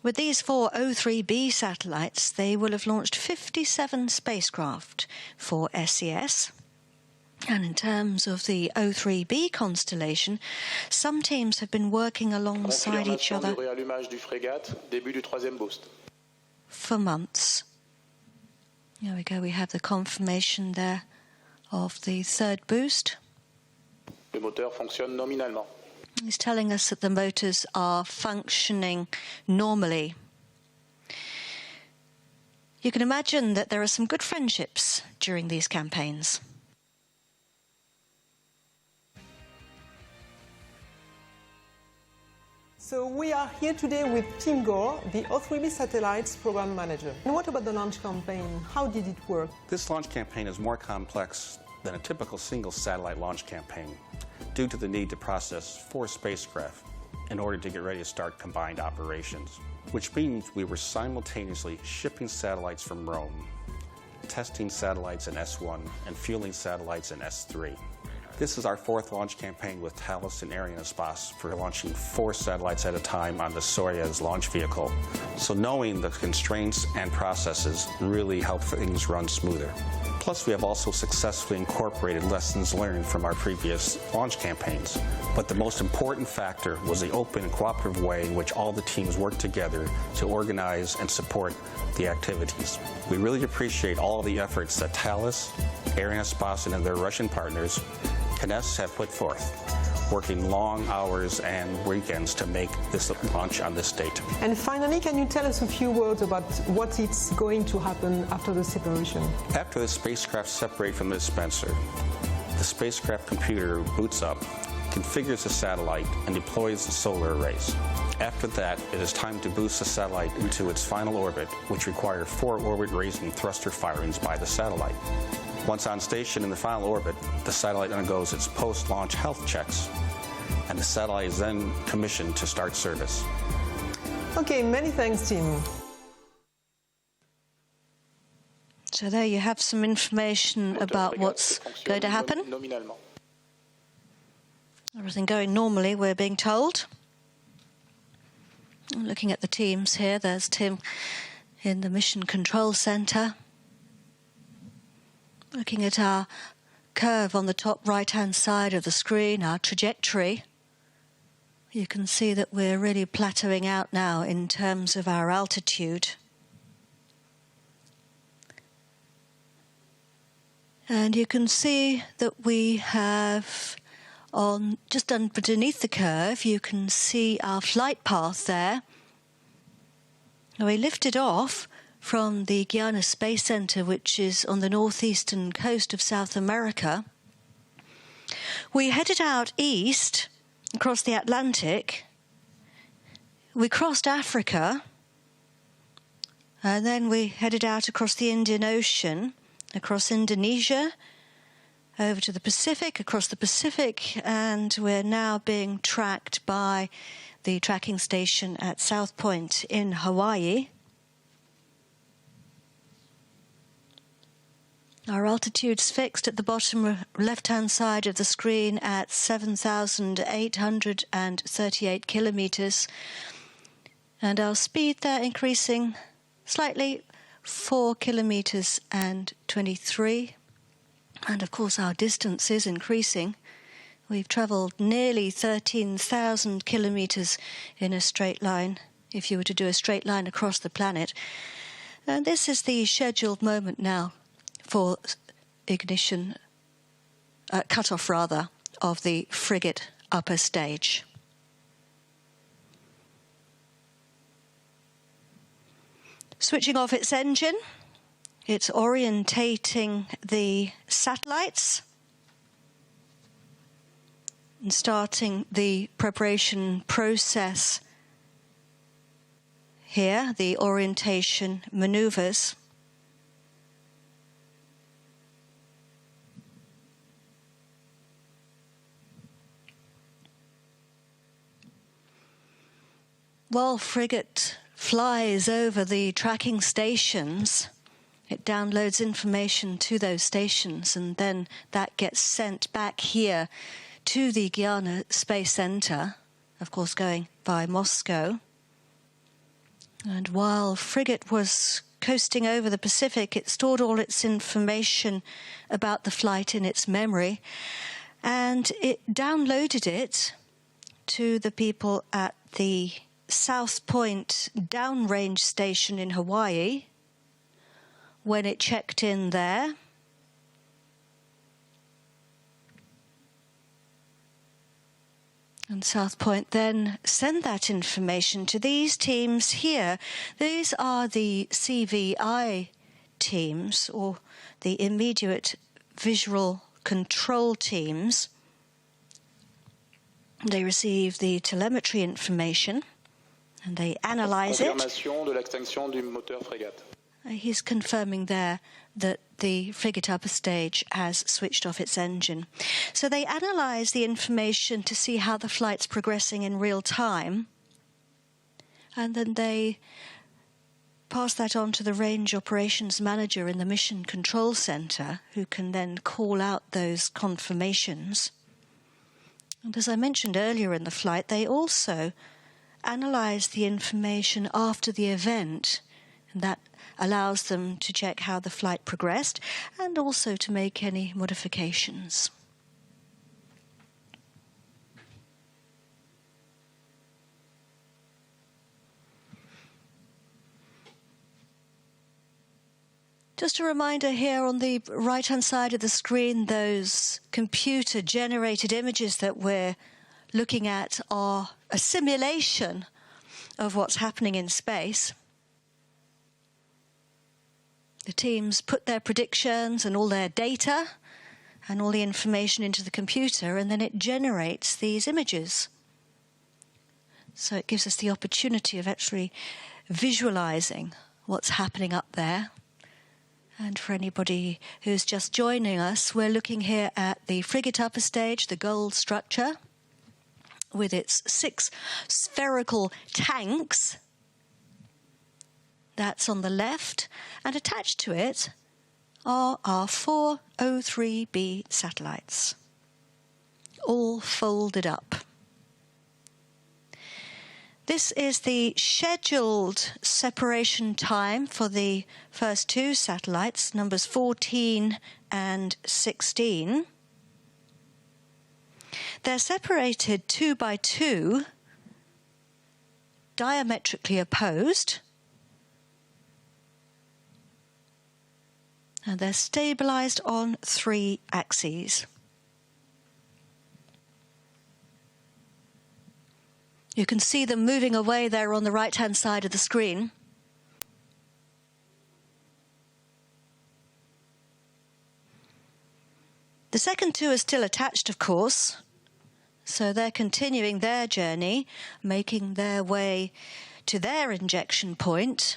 With these 4 O3b satellites, they will have launched 57 spacecraft for SES. And in terms of the O3b constellation, some teams have been working alongside each other for months. There we go, we have the confirmation there of the third boost. Le moteur fonctionne nominalement. He's telling us that the motors are functioning normally. You can imagine that there are some good friendships during these campaigns. So we are here today with Tim Gore, the O3b Satellites Program Manager. And what about the launch campaign? How did it work? This launch campaign is more complex than a typical single satellite launch campaign due to the need to process 4 spacecraft in order to get ready to start combined operations, which means we were simultaneously shipping satellites from Rome, testing satellites in S1, and fueling satellites in S3. This is our 4th launch campaign with Thales and Arianespace for launching 4 satellites at a time on the Soyuz launch vehicle. So knowing the constraints and processes really help things run smoother. Plus, we have also successfully incorporated lessons learned from our previous launch campaigns. But the most important factor was the open and cooperative way in which all the teams worked together to organize and support the activities. We really appreciate all of the efforts that Thales, Arianespace, and their Russian partners, Cutoff, have put forth, working long hours and weekends to make this launch on this date. And finally, can you tell us a few words about what is going to happen after the separation? After the spacecraft separate from the dispenser, the spacecraft computer boots up, configures the satellite, and deploys the solar arrays. After that, it is time to boost the satellite into its final orbit, which requires 4 orbit-raising thruster firings by the satellite. Once on station in the final orbit, the satellite undergoes its post-launch health checks, and the satellite is then commissioned to start service. Okay, many thanks, Tim. So there you have some information about what's going to happen. Everything going normally, we're being told. I'm looking at the teams here. There's Tim in the Mission Control Center. Looking at our curve on the top right-hand side of the screen, our trajectory, you can see that we're really plateauing out now in terms of our altitude. And you can see that we have, just underneath the curve, you can see our flight path there. Now we lifted off from the Guiana Space Center, which is on the northeastern coast of South America. We headed out east across the Atlantic. We crossed Africa, and then we headed out across the Indian Ocean, across Indonesia, over to the Pacific, across the Pacific, and we're now being tracked by the tracking station at South Point in Hawaii. Our altitude's fixed at the bottom left-hand side of the screen at 7,838 kilometers. And our speed there increasing slightly, 4 kilometers and 23. And of course our distance is increasing. We've traveled nearly 13,000 kilometers in a straight line, if you were to do a straight line across the planet. And this is the scheduled moment now for ignition, cutoff rather, of the frigate upper stage. Switching off its engine, it's orientating the satellites and starting the preparation process here, the orientation maneuvers. while frigate flies over the tracking stations, it downloads information to those stations, and then that gets sent back here to the Guyana Space Center, of course going by Moscow. And while frigate was coasting over the Pacific, it stored all its information about the flight in its memory, and it downloaded it to the people at the South Point downrange station in Hawaii when it checked in there. And South Point then sent that information to these teams here. These are the CVI teams, or the Immediate Visual Control teams. They receive the telemetry information and they analyze it. Confirmation de l'extinction du moteur frégate. He's confirming there that the frigate upper stage has switched off its engine. So they analyze the information to see how the flight's progressing in real time, and then they pass that on to the range operations manager in the mission control center, who can then call out those confirmations. And as I mentioned earlier in the flight, they also analyze the information after the event, and that allows them to check how the flight progressed and also to make any modifications. Just a reminder here on the right-hand side of the screen, those computer-generated images that we're looking at are a simulation of what's happening in space. The teams put their predictions and all their data and all the information into the computer, and then it generates these images. So it gives us the opportunity of actually visualizing what's happening up there. And for anybody who's just joining us, we're looking here at the frigate upper stage, the gold structure, with its 6 spherical tanks. That's on the left, and attached to it are our 4 O3b satellites, all folded up. This is the scheduled separation time for the first 2 satellites, numbers 14 and 16. They're separated 2 by 2, diametrically opposed, and they're stabilized on 3 axes. You can see them moving away there on the right-hand side of the screen. The second 2 are still attached, of course, so they're continuing their journey, making their way to their injection point.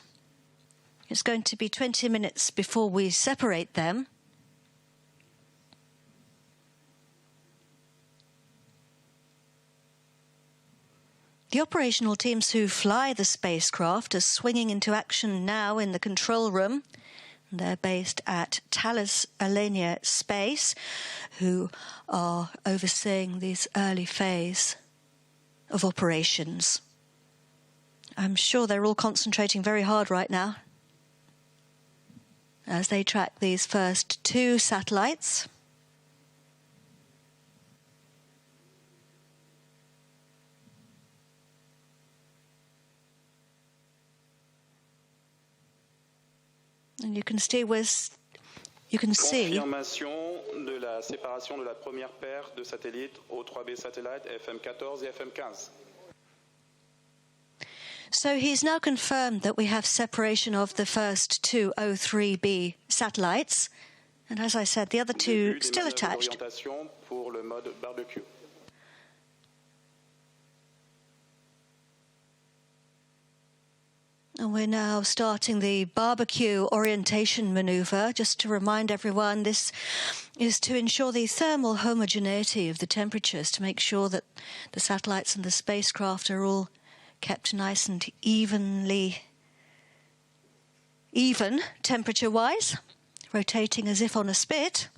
It's going to be 20 minutes before we separate them. The operational teams who fly the spacecraft are swinging into action now in the control room. They're based at Thales Arianespace, who are overseeing this early phase of operations. I'm sure they're all concentrating very hard right now as they track these first 2 satellites. And you can see Confirmation de la séparation de la première paire de satellites O3b satellite FM14 et FM15. So he's now confirmed that we have separation of the first 2 O3b satellites, and as I said, the other 2 still attached. Pour le mode barbecue. And we're now starting the barbecue orientation maneuver. Just to remind everyone, this is to ensure the thermal homogeneity of the temperatures, to make sure that the satellites and the spacecraft are all kept nice and even temperature-wise, rotating as if on a spit.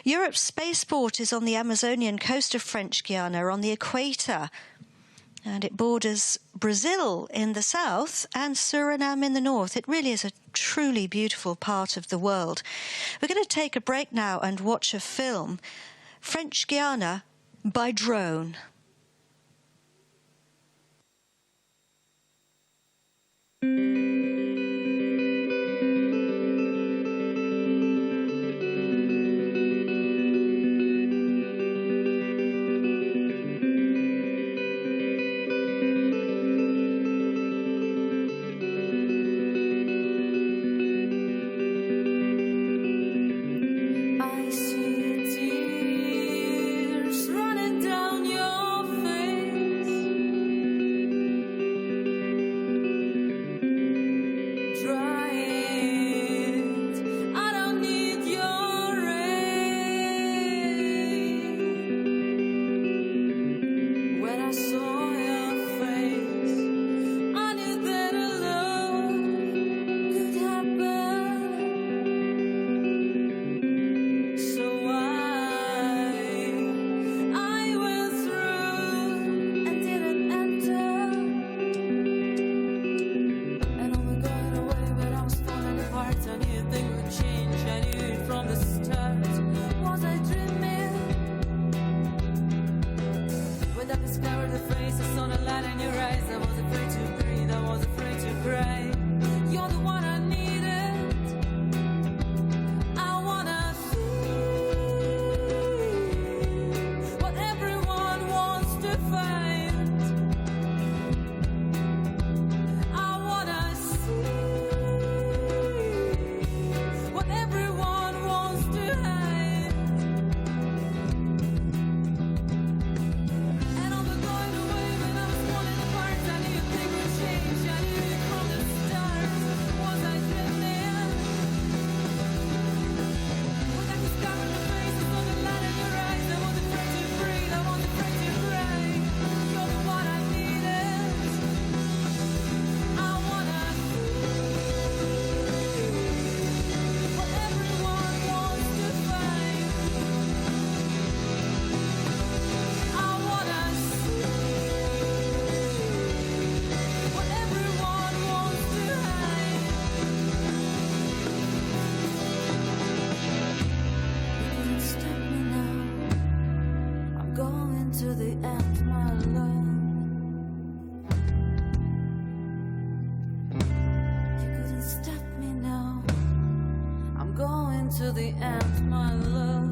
Europe's spaceport is on the Amazonian coast of French Guiana, on the equator, and it borders Brazil in the south and Suriname in the north. It really is a truly beautiful part of the world. We're going to take a break now and watch a film, French Guiana by drone. To the end, my love.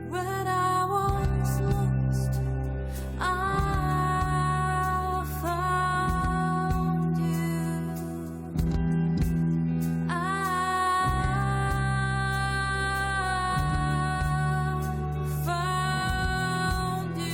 When I was lost, I found you. I found you.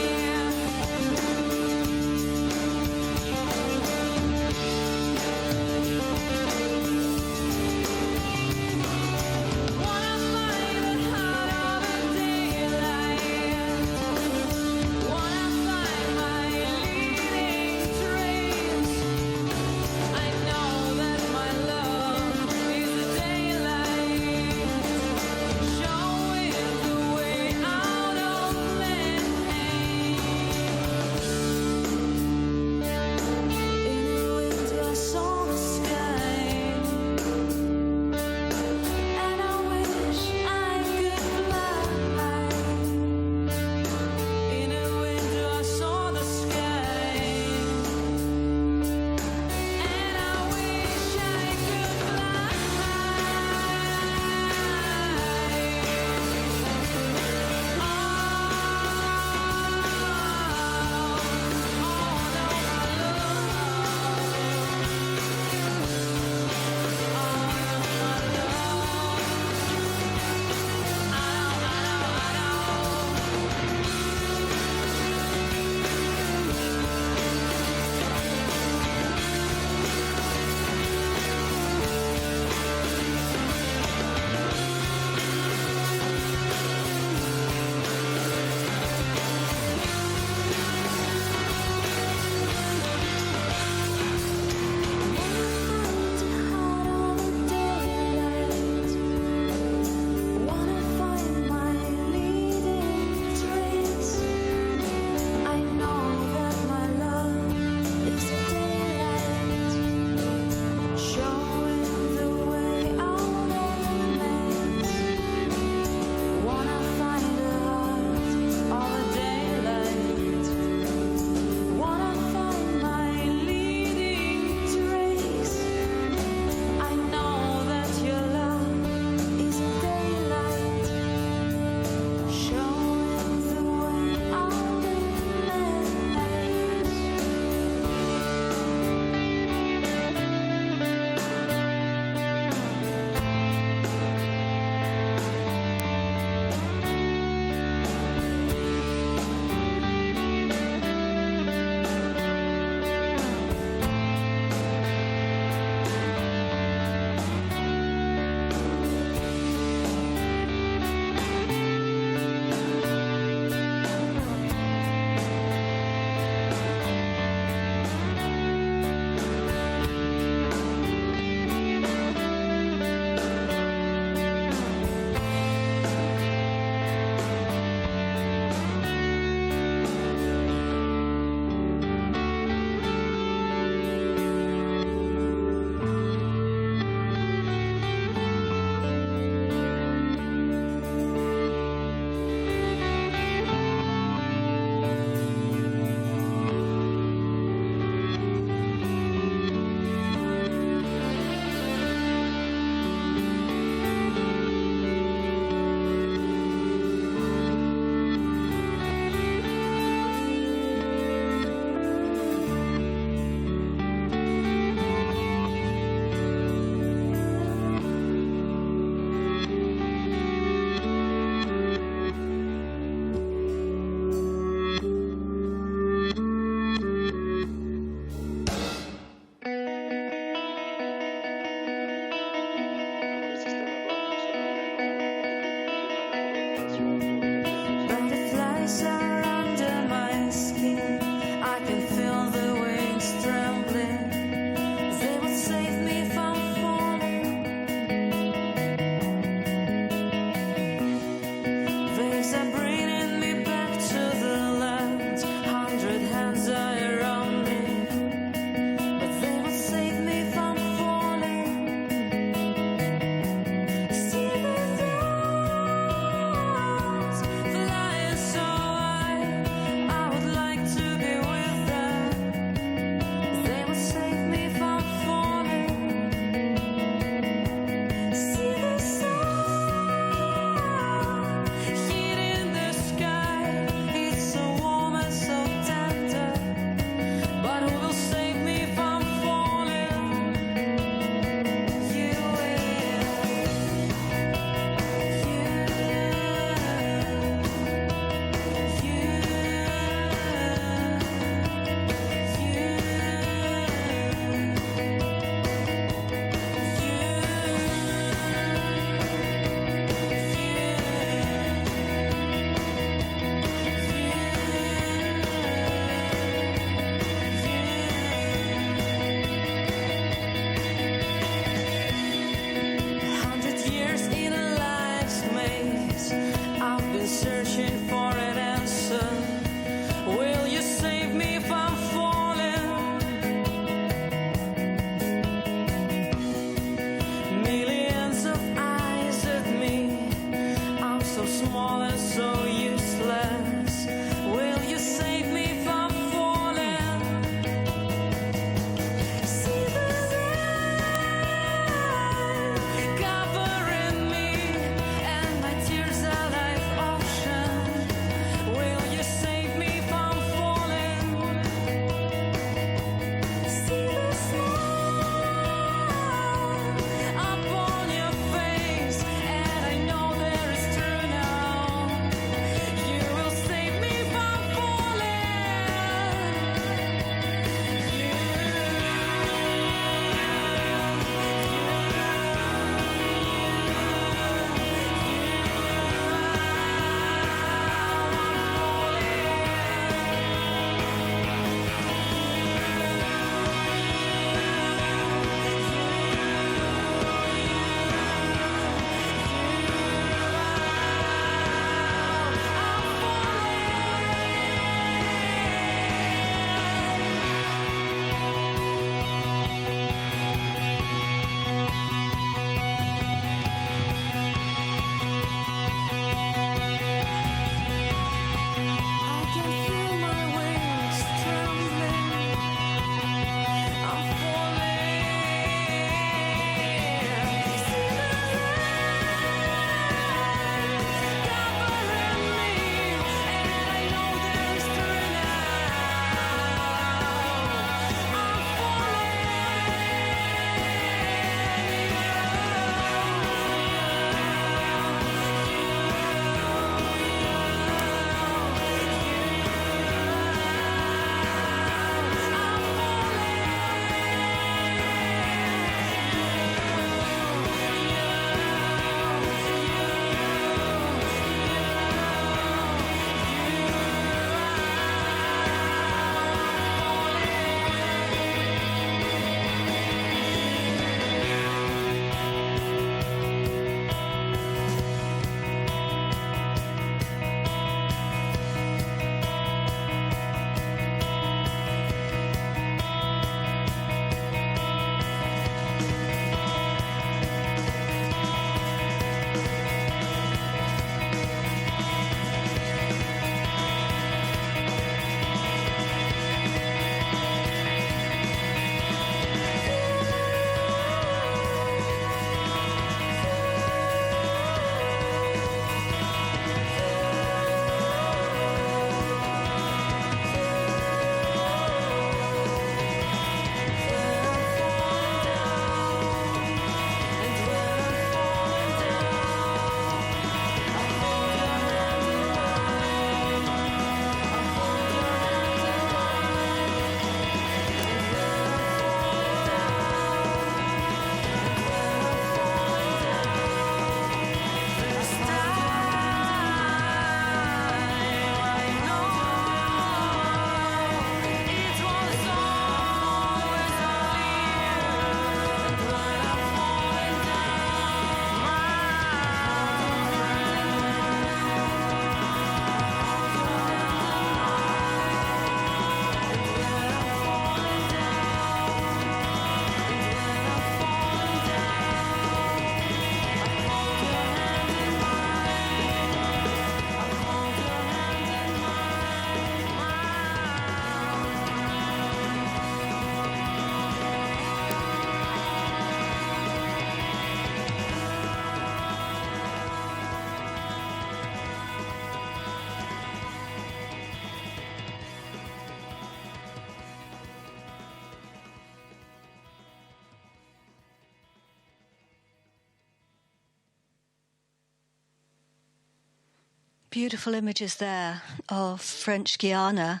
Beautiful images there of French Guiana.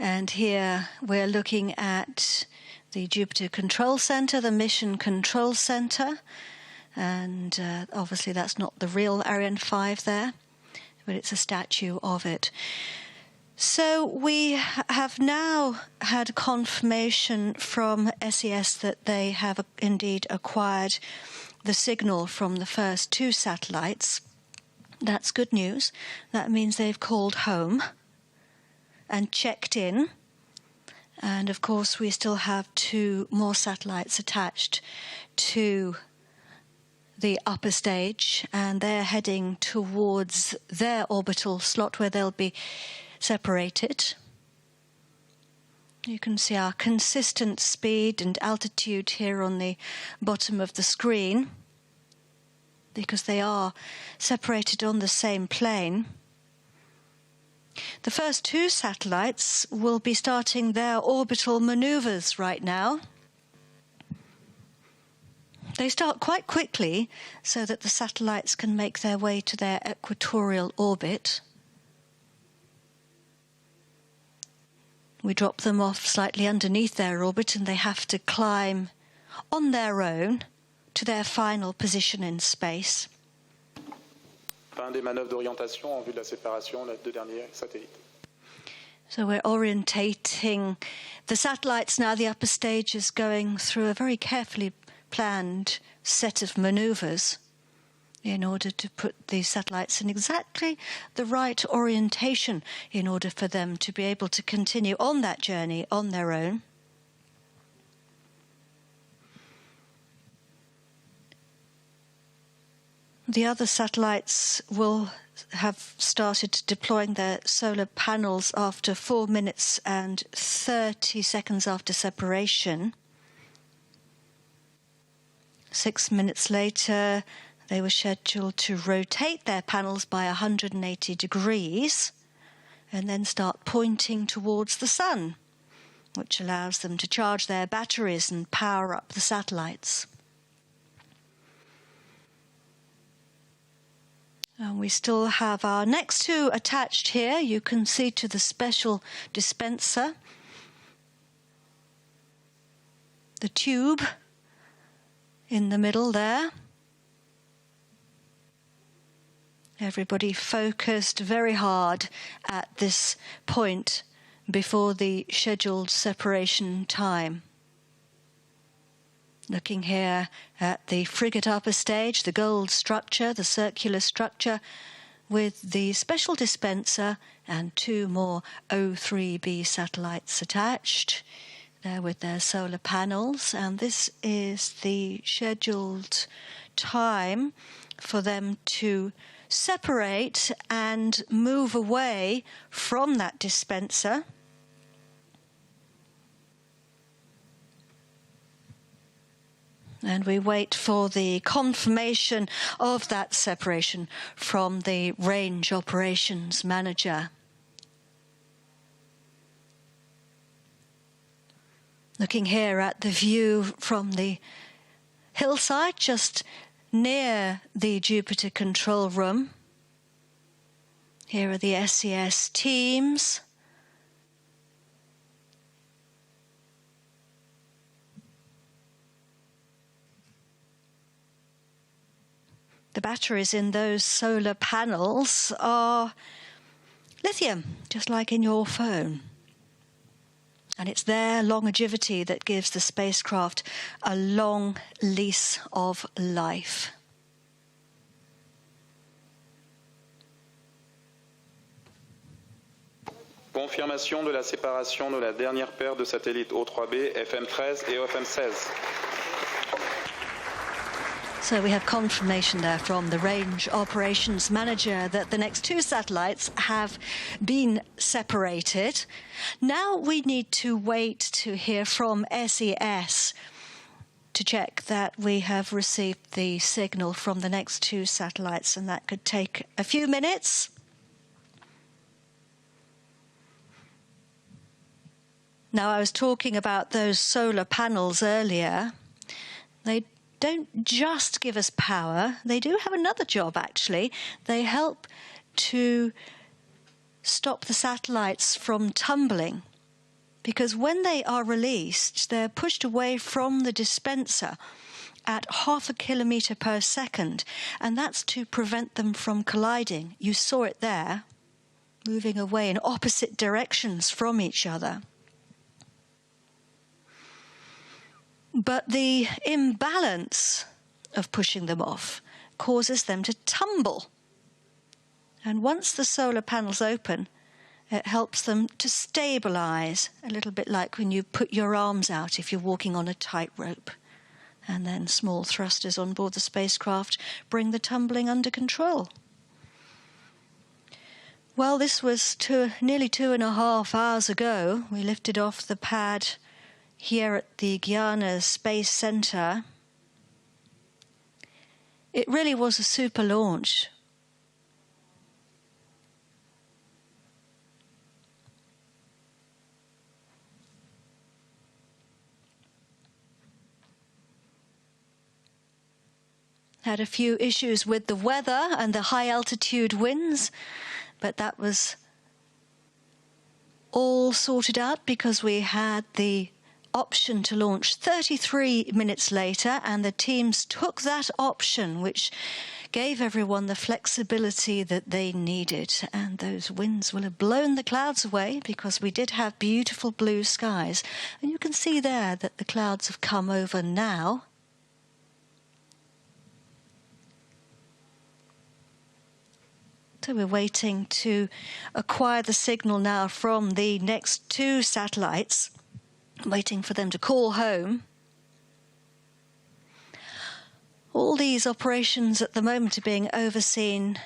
And here we're looking at the Jupiter Control Center, the Mission Control Center. And obviously that's not the real Ariane 5 there, but it's a statue of it. So we have now had confirmation from SES that they have indeed acquired the signal from the first 2 satellites. That's good news. That means they've called home and checked in. And of course we still have 2 more satellites attached to the upper stage, and they're heading towards their orbital slot where they'll be separated. You can see our consistent speed and altitude here on the bottom of the screen, because they are separated on the same plane. The first 2 satellites will be starting their orbital maneuvers right now. They start quite quickly so that the satellites can make their way to their equatorial orbit. We drop them off slightly underneath their orbit and they have to climb on their own to their final position in space. Fin des manœuvres d'orientation en vue de la séparation des 2 derniers satellites. So we're orientating the satellites now. The upper stage is going through a very carefully planned set of maneuvers in order to put the satellites in exactly the right orientation in order for them to be able to continue on that journey on their own. The other satellites will have started deploying their solar panels after 4 minutes and 30 seconds after separation. 6 minutes later, they were scheduled to rotate their panels by 180 degrees and then start pointing towards the sun, which allows them to charge their batteries and power up the satellites. And we still have our next 2 attached here. You can see to the special dispenser, the tube in the middle there. Everybody focused very hard at this point before the scheduled separation time. Looking here at the frigate upper stage, the gold structure, the circular structure, with the special dispenser and 2 more O3b satellites attached. There with their solar panels, and this is the scheduled time for them to separate and move away from that dispenser. And we wait for the confirmation of that separation from the range operations manager. Looking here at the view from the hillside just near the Jupiter control room. Here are the SES teams. The batteries in those solar panels are lithium, just like in your phone. And it's their longevity that gives the spacecraft a long lease of life. Confirmation de la séparation de la dernière paire de satellites O3b, FM13 et FM16. So we have confirmation there from the range operations manager that the next 2 satellites have been separated. Now we need to wait to hear from SES to check that we have received the signal from the next 2 satellites, and that could take a few minutes. Now, I was talking about those solar panels earlier. They don't just give us power. They do have another job, actually. They help to stop the satellites from tumbling, because when they are released, they're pushed away from the dispenser at 0.5 kilometre per second, and that's to prevent them from colliding. You saw it there, moving away in opposite directions from each other. But the imbalance of pushing them off causes them to tumble. And once the solar panels open, it helps them to stabilize, a little bit like when you put your arms out if you're walking on a tightrope. And then small thrusters on board the spacecraft bring the tumbling under control. Well, this was nearly 2.5 hours ago. We lifted off the pad here at the Guyana Space Center. It really was a super launch. Had a few issues with the weather and the high altitude winds, but that was all sorted out because we had the option to launch 33 minutes later, and the teams took that option, which gave everyone the flexibility that they needed. And those winds will have blown the clouds away because we did have beautiful blue skies. And you can see there that the clouds have come over now. So we're waiting to acquire the signal now from the next 2 satellites, waiting for them to call home. All these operations at the moment are being overseen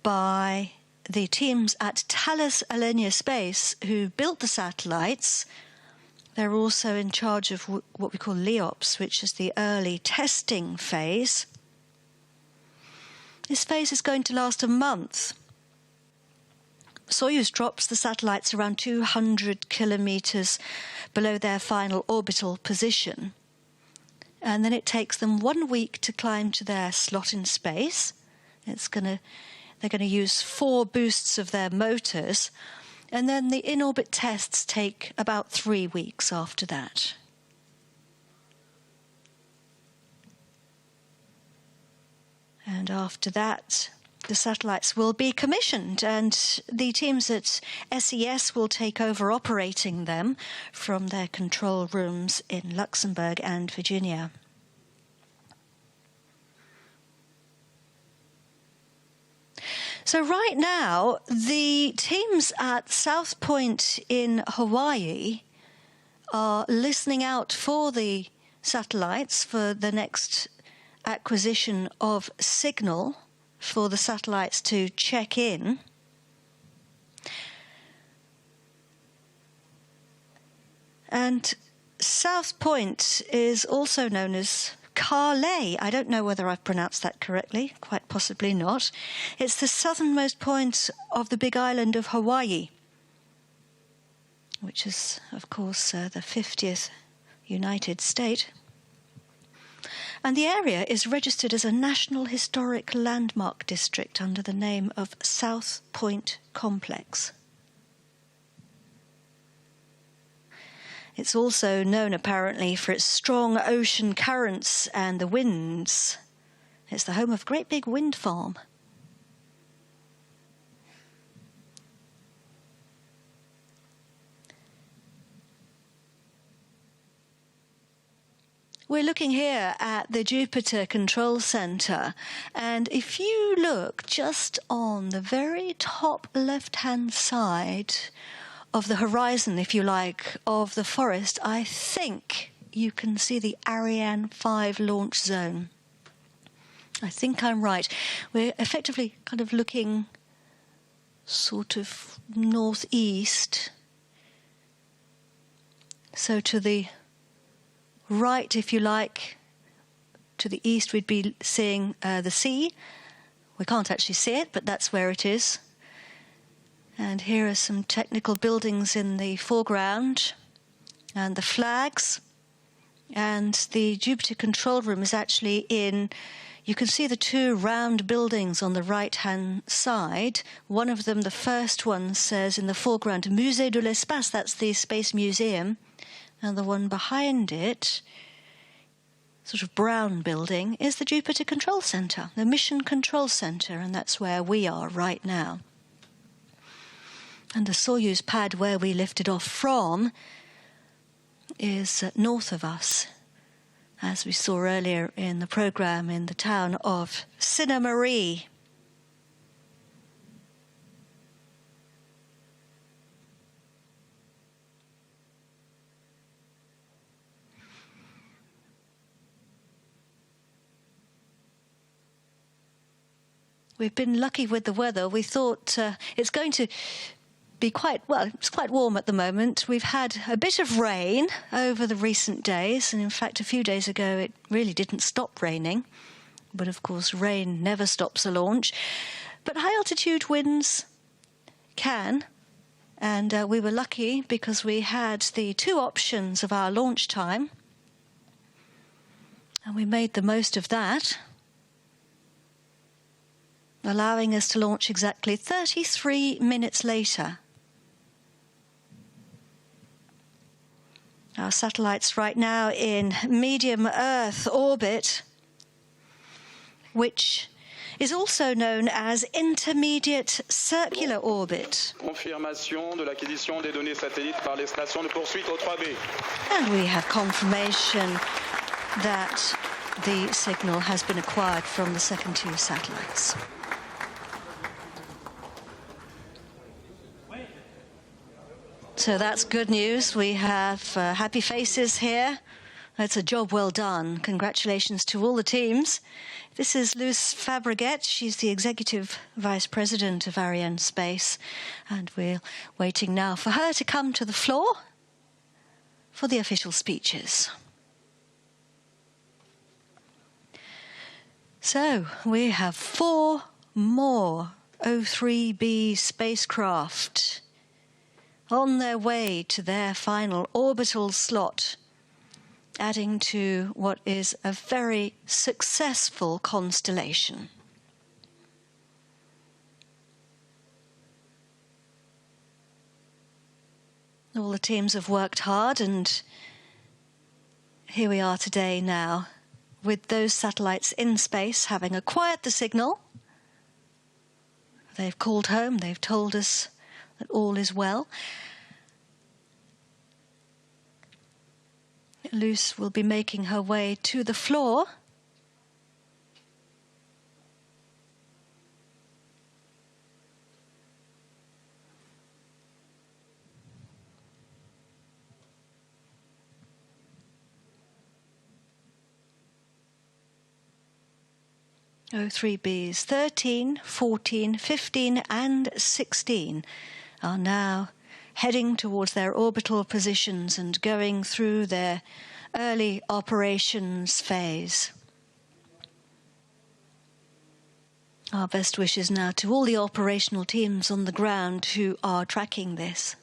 by the teams at Thales Alenia Space, who built the satellites. They're also in charge of what we call LEOPS, which is the early testing phase. This phase is going to last a month. Soyuz drops the satellites around 200 kilometers below their final orbital position. And then it takes them 1 week to climb to their slot in space. They're going to use 4 boosts of their motors. And then the in-orbit tests take about 3 weeks after that. And after that, the satellites will be commissioned, and the teams at SES will take over operating them from their control rooms in Luxembourg and Virginia. So right now, the teams at South Point in Hawaii are listening out for the satellites for the next acquisition of signal for the satellites to check in. And South Point is also known as Carlay. I don't know whether I've pronounced that correctly, quite possibly not. It's the southernmost point of the big island of Hawaii, which is, of course, the 50th United State. And the area is registered as a National Historic Landmark District under the name of South Point Complex. It's also known, apparently, for its strong ocean currents and the winds. It's the home of a great big wind farm. We're looking here at the Jupiter Control Center, and if you look just on the very top left-hand side of the horizon, if you like, of the forest, I think you can see the Ariane 5 launch zone. I think I'm right. We're effectively kind of looking sort of northeast. So to the right, if you like, to the east, we'd be seeing the sea. We can't actually see it, but that's where it is. And here are some technical buildings in the foreground, and the flags. And the Jupiter control room is actually in You can see the two round buildings on the right-hand side. One of them, the first one, says in the foreground, Musée de l'Espace, that's the Space Museum. And the one behind it, sort of brown building, is the Jupiter Control Center, the Mission Control Center, and that's where we are right now. And the Soyuz pad where we lifted off from is north of us, as we saw earlier in the program, in the town of Sinnamarie. We've been lucky with the weather. We thought it's going to be it's quite warm at the moment. We've had a bit of rain over the recent days, and in fact a few days ago it really didn't stop raining. But of course rain never stops a launch. But high altitude winds can, and we were lucky because we had the two options of our launch time, and we made the most of that, allowing us to launch exactly 33 minutes later. Our satellite's right now in medium Earth orbit, which is also known as intermediate circular orbit. Confirmation de l'acquisition des données satellites par les stations de poursuite O3b. And we have confirmation that the signal has been acquired from the second two satellites. So that's good news. We have happy faces here. It's a job well done. Congratulations to all the teams. This is Luce Fabregat. She's the Executive Vice President of Arianespace. And we're waiting now for her to come to the floor for the official speeches. So we have 4 more O3b spacecraft on their way to their final orbital slot, adding to what is a very successful constellation. All the teams have worked hard, and here we are today now, with those satellites in space, having acquired the signal. They've called home, they've told us that all is well. Luce will be making her way to the floor. O3b's 13, 14, 15 and 16 are now heading towards their orbital positions and going through their early operations phase. Our best wishes now to all the operational teams on the ground who are tracking this.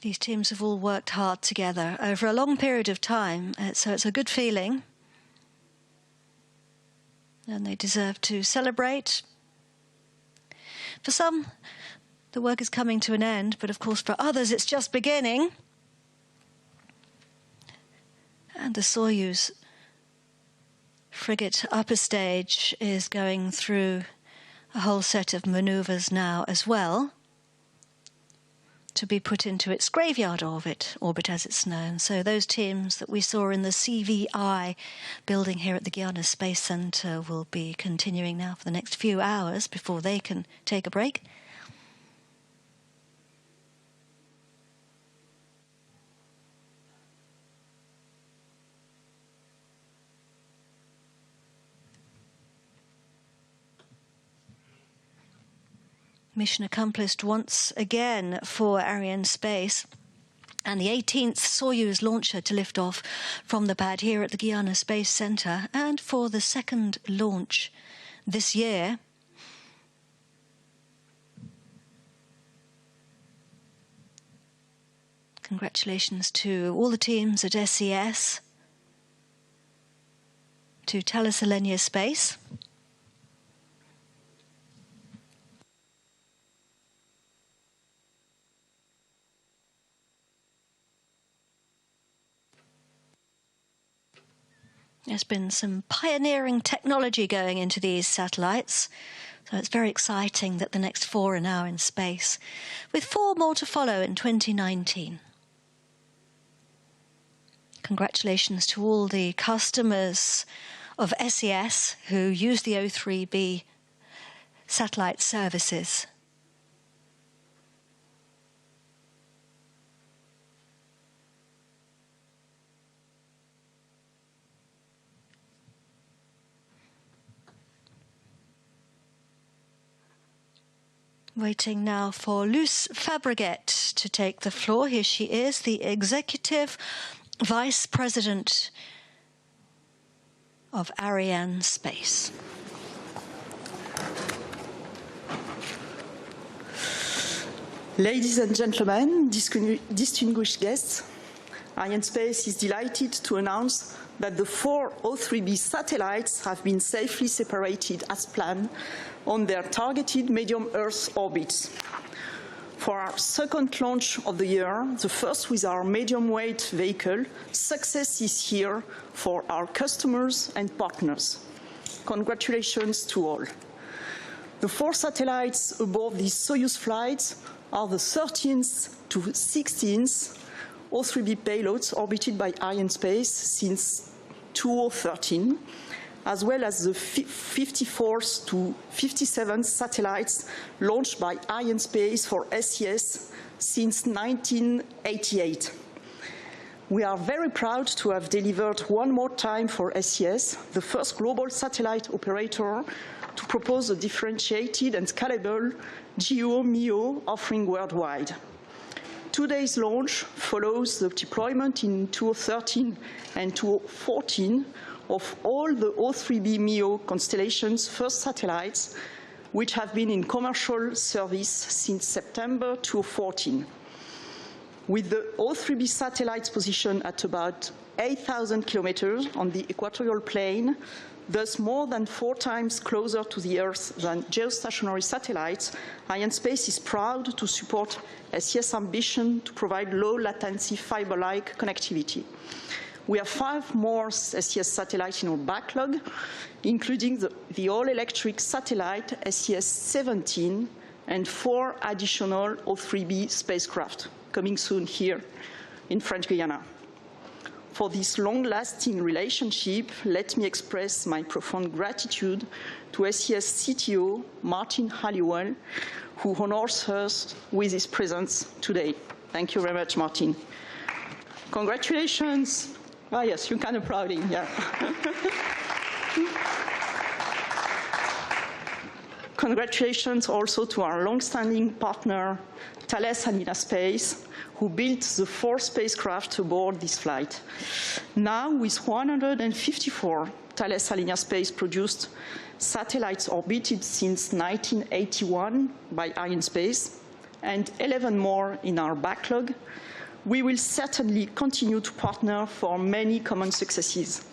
These teams have all worked hard together over a long period of time, so it's a good feeling. And they deserve to celebrate. For some, the work is coming to an end, but of course for others it's just beginning. And the Soyuz frigate upper stage is going through a whole set of maneuvers now as well, to be put into its graveyard orbit as it's known. So those teams that we saw in the CVI building here at the Guyana Space Center will be continuing now for the next few hours before they can take a break. Mission accomplished once again for Arianespace. and the 18th Soyuz launcher to lift off from the pad here at the Guyana Space Center, and for the second launch this year. Congratulations to all the teams at SES, to Thales Arianespace. There's been some pioneering technology going into these satellites, so it's very exciting that the next 4 are now in space, with 4 more to follow in 2019. Congratulations to all the customers of SES who use the O3b satellite services. Waiting now for Luce Fabregat to take the floor. Here she is, the Executive Vice President of Arianespace. Ladies and gentlemen, distinguished guests, Arianespace is delighted to announce that the 4 O3b satellites have been safely separated as planned on their targeted medium Earth orbits. For our second launch of the year, the first with our medium-weight vehicle, success is here for our customers and partners. Congratulations to all. The 4 satellites aboard these Soyuz flights are the 13th to 16th O3b payloads orbited by Arianespace since 2013, as well as the 54th to 57th satellites launched by Arianespace for SES since 1988. We are very proud to have delivered one more time for SES, the first global satellite operator to propose a differentiated and scalable GEO-MEO offering worldwide. Today's launch follows the deployment in 2013 and 2014 of all the O3b MEO constellation's first satellites, which have been in commercial service since September 2014. With the O3b satellites positioned at about 8,000 kilometers on the equatorial plane, thus more than 4 times closer to the Earth than geostationary satellites, Arianespace is proud to support SES' ambition to provide low-latency fiber-like connectivity. We have 5 more SES satellites in our backlog, including the all-electric satellite SES-17 and 4 additional O3b spacecraft coming soon here in French Guiana. For this long-lasting relationship, let me express my profound gratitude to SES CTO Martin Halliwell, who honors us with his presence today. Thank you very much, Martin. Congratulations. Ah, yes, you're kind of proud, yeah. Congratulations also to our long-standing partner, Thales Arianespace, who built the 4 spacecraft aboard this flight. Now, with 154 Thales Arianespace-produced satellites orbited since 1981 by Arianespace, and 11 more in our backlog, we will certainly continue to partner for many common successes.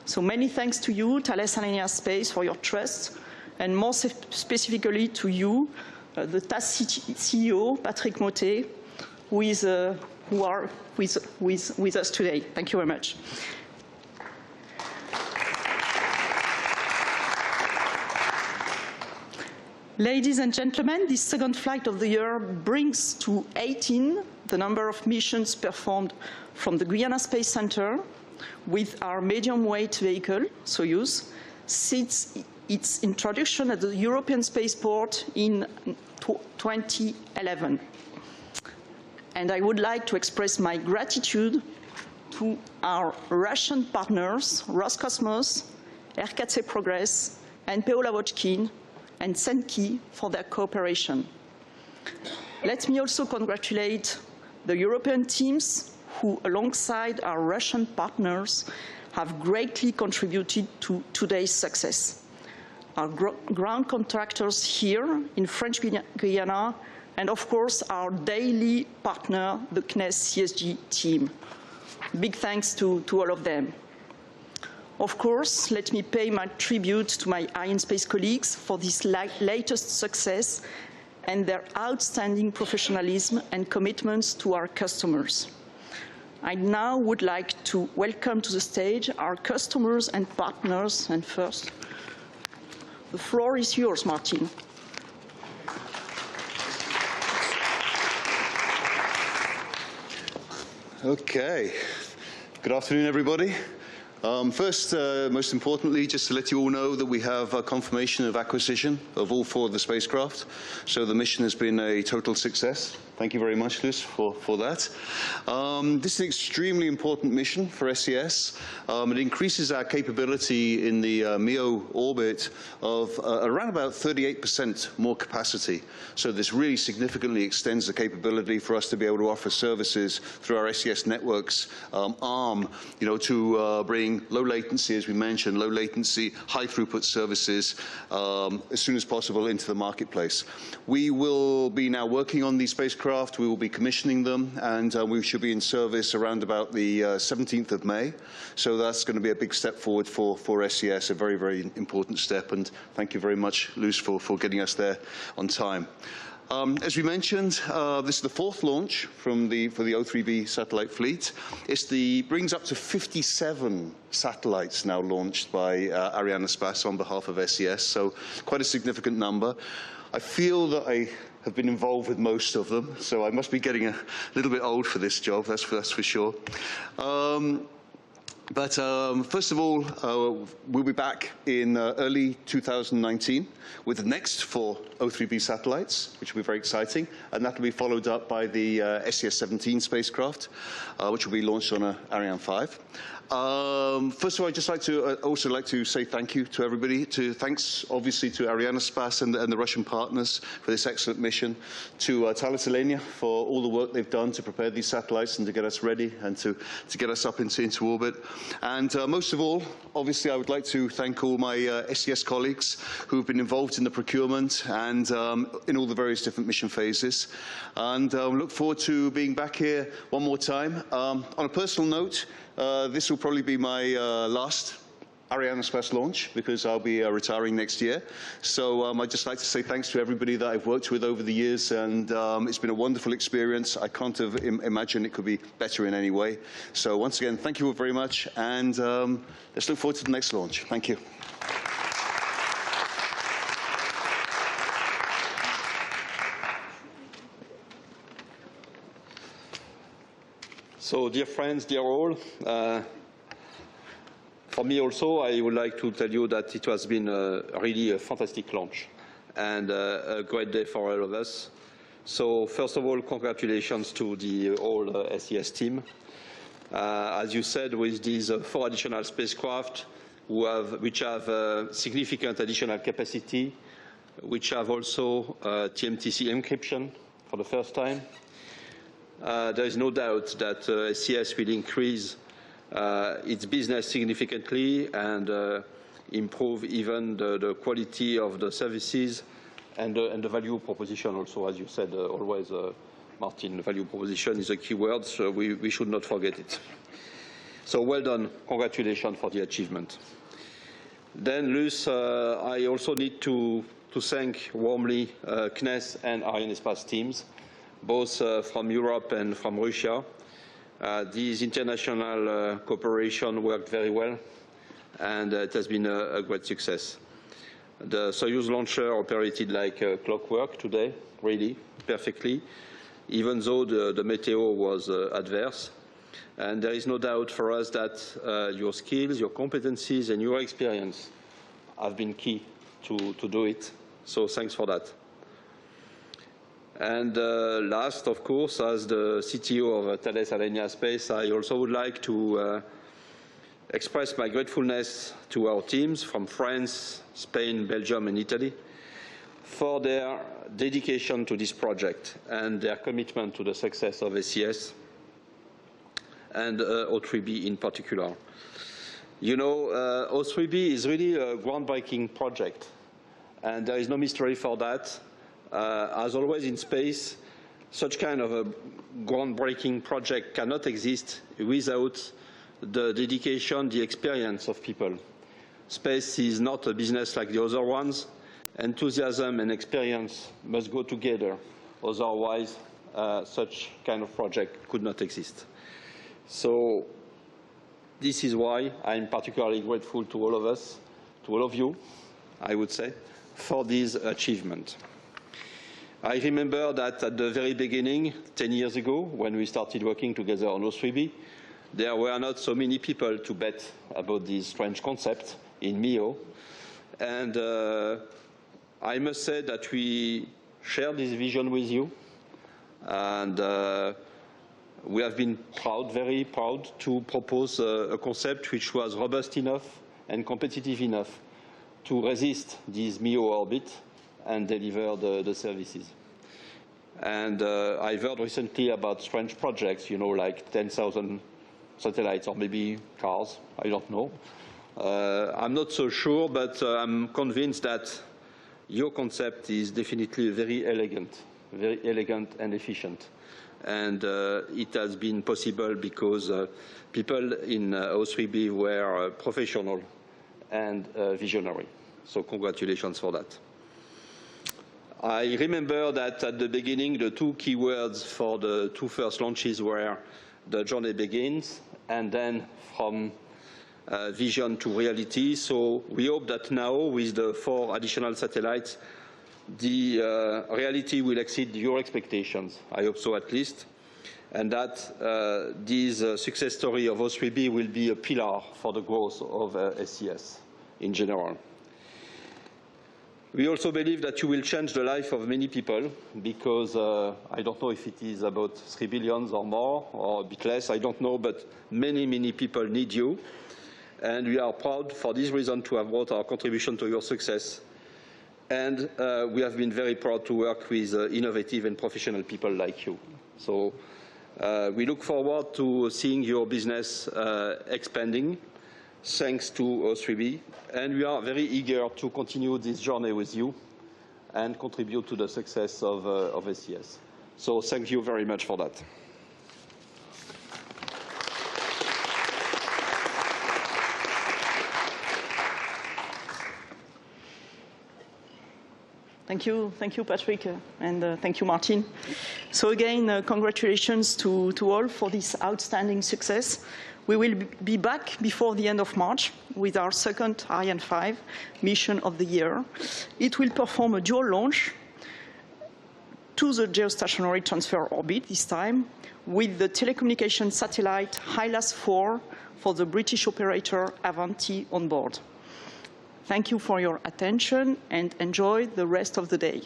So many thanks to you, Thales Arianespace, for your trust, and more specifically to you, the TAS CEO, Patrick Mottet, who are with us today. Thank you very much. Ladies and gentlemen, this second flight of the year brings to 18 the number of missions performed from the Guyana Space Center with our medium-weight vehicle, Soyuz, since its introduction at the European Spaceport in 2011. And I would like to express my gratitude to our Russian partners, Roscosmos, RKC Progress, and PO Lavochkin, and Senki for their cooperation. Let me also congratulate the European teams, who alongside our Russian partners have greatly contributed to today's success. Our ground contractors here in French Guiana, and of course our daily partner, the CNES CSG team. Big thanks to all of them. Of course, let me pay my tribute to my Arianespace colleagues for this latest success and their outstanding professionalism and commitments to our customers. I now would like to welcome to the stage our customers and partners, and first, the floor is yours, Martin. Okay. Good afternoon, everybody. First, most importantly, just to let you all know that we have a confirmation of acquisition of all 4 of the spacecraft. So the mission has been a total success. Thank you very much, Luce, for that. This is an extremely important mission for SES. It increases our capability in the MEO orbit of around about 38% more capacity. So this really significantly extends the capability for us to be able to offer services through our SES networks arm, to bring low latency, as we mentioned, low latency, high throughput services as soon as possible into the marketplace. We will be now working on these spacecraft. We will be commissioning them, and we should be in service around about the 17th of May. So that's going to be a big step forward for SES, a very, very important step. And thank you very much, Luce, for getting us there on time. As we mentioned, this is the 4th launch for the O3b satellite fleet. It brings up to 57 satellites now launched by Arianespace on behalf of SES, so quite a significant number. I feel that I have been involved with most of them, so I must be getting a little bit old for this job, that's for sure. But first of all, we'll be back in early 2019 with the next 4 O3b satellites, which will be very exciting, and that will be followed up by the SES-17 spacecraft, which will be launched on Ariane 5. First of all, I'd just like to say thank you to everybody. Thanks, obviously, to Arianespace and the Russian partners for this excellent mission. To Thales Alenia for all the work they've done to prepare these satellites and to get us ready and to get us up into orbit. And most of all, obviously, I would like to thank all my SES colleagues who have been involved in the procurement and in all the various different mission phases. And look forward to being back here one more time. On a personal note, this will probably be my last Arianespace launch because I'll be retiring next year. So I'd just like to say thanks to everybody that I've worked with over the years, and it's been a wonderful experience. I can't have imagined it could be better in any way. So once again, thank you all very much, and let's look forward to the next launch. Thank you. So, dear friends, dear all, for me also, I would like to tell you that it has been really a fantastic launch and a great day for all of us. So, first of all, congratulations to the whole SES team. As you said, with these 4 additional spacecraft, which have significant additional capacity, which have also TMTC encryption for the first time. There is no doubt that SES will increase its business significantly and improve even the quality of the services and the value proposition also, as you said always, Martin, value proposition is a key word, so we should not forget it. So well done, congratulations for the achievement. Then, Luce, I also need to thank warmly CNES and Arianespace teams, both from Europe and from Russia. These international cooperation worked very well, and it has been a great success. The Soyuz launcher operated like clockwork today, really, perfectly, even though the meteor was adverse. And there is no doubt for us that your skills, your competencies, and your experience have been key to do it. So thanks for that. And last, of course, as the CTO of Thales Arianespace, I also would like to express my gratefulness to our teams from France, Spain, Belgium, and Italy for their dedication to this project and their commitment to the success of SES and O3b in particular. You know, O3b is really a groundbreaking project, and there is no mystery for that. As always in space, such kind of a groundbreaking project cannot exist without the dedication, the experience of people. Space is not a business like the other ones. Enthusiasm and experience must go together. Otherwise, such kind of project could not exist. So this is why I'm particularly grateful to all of us, to all of you, I would say, for this achievement. I remember that at the very beginning, 10 years ago, when we started working together on O3b, there were not so many people to bet about this strange concept in MEO. And I must say that we share this vision with you. And we have been proud, very proud, to propose a concept which was robust enough and competitive enough to resist this MEO orbit and deliver the services. And I've heard recently about strange projects, you know, like 10,000 satellites or maybe cars, I don't know. I'm not so sure, but I'm convinced that your concept is definitely very elegant and efficient. And it has been possible because people in O3b were professional and visionary. So congratulations for that. I remember that at the beginning, the two keywords for the two first launches were the journey begins and then from vision to reality. So we hope that now, with the 4 additional satellites, the reality will exceed your expectations. I hope so, at least. And that this success story of O3b will be a pillar for the growth of SES in general. We also believe that you will change the life of many people because I don't know if it is about 3 billion or more or a bit less, I don't know, but many, many people need you. And we are proud for this reason to have brought our contribution to your success. And we have been very proud to work with innovative and professional people like you. So we look forward to seeing your business expanding thanks to O3b. And we are very eager to continue this journey with you and contribute to the success of SES. So thank you very much for that. Thank you, Patrick, and thank you, Martin. So again, congratulations to all for this outstanding success. We will be back before the end of March with our second Ariane 5 mission of the year. It will perform a dual launch to the geostationary transfer orbit this time with the telecommunication satellite HILAS-4 for the British operator Avanti on board. Thank you for your attention and enjoy the rest of the day.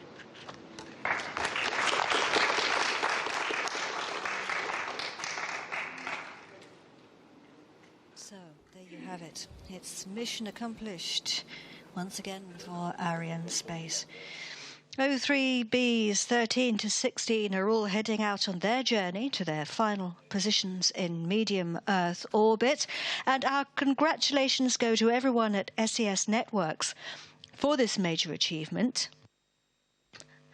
So there you have it. It's mission accomplished once again for Arianespace. O3b's 13 to 16 are all heading out on their journey to their final positions in medium Earth orbit. And our congratulations go to everyone at SES Networks for this major achievement.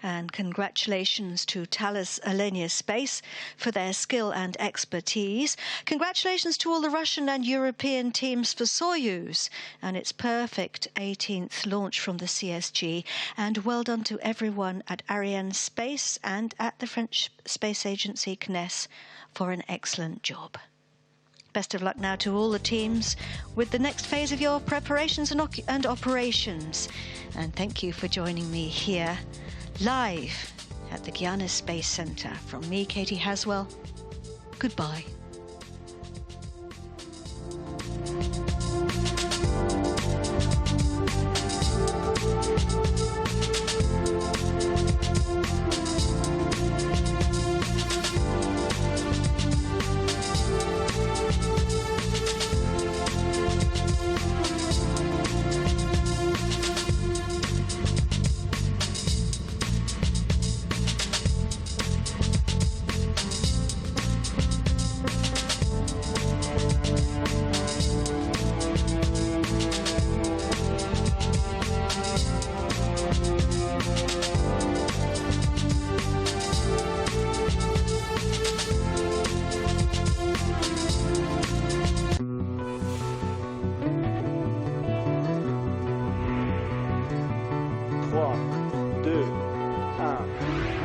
And congratulations to Thales Alenia Space for their skill and expertise. Congratulations to all the Russian and European teams for Soyuz and its perfect 18th launch from the CSG. And well done to everyone at Arianespace and at the French Space Agency CNES for an excellent job. Best of luck now to all the teams with the next phase of your preparations and operations. And thank you for joining me here live at the Guyana Space Centre. From me, Katie Haswell, goodbye.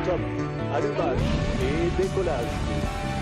Top, allumage et décollage.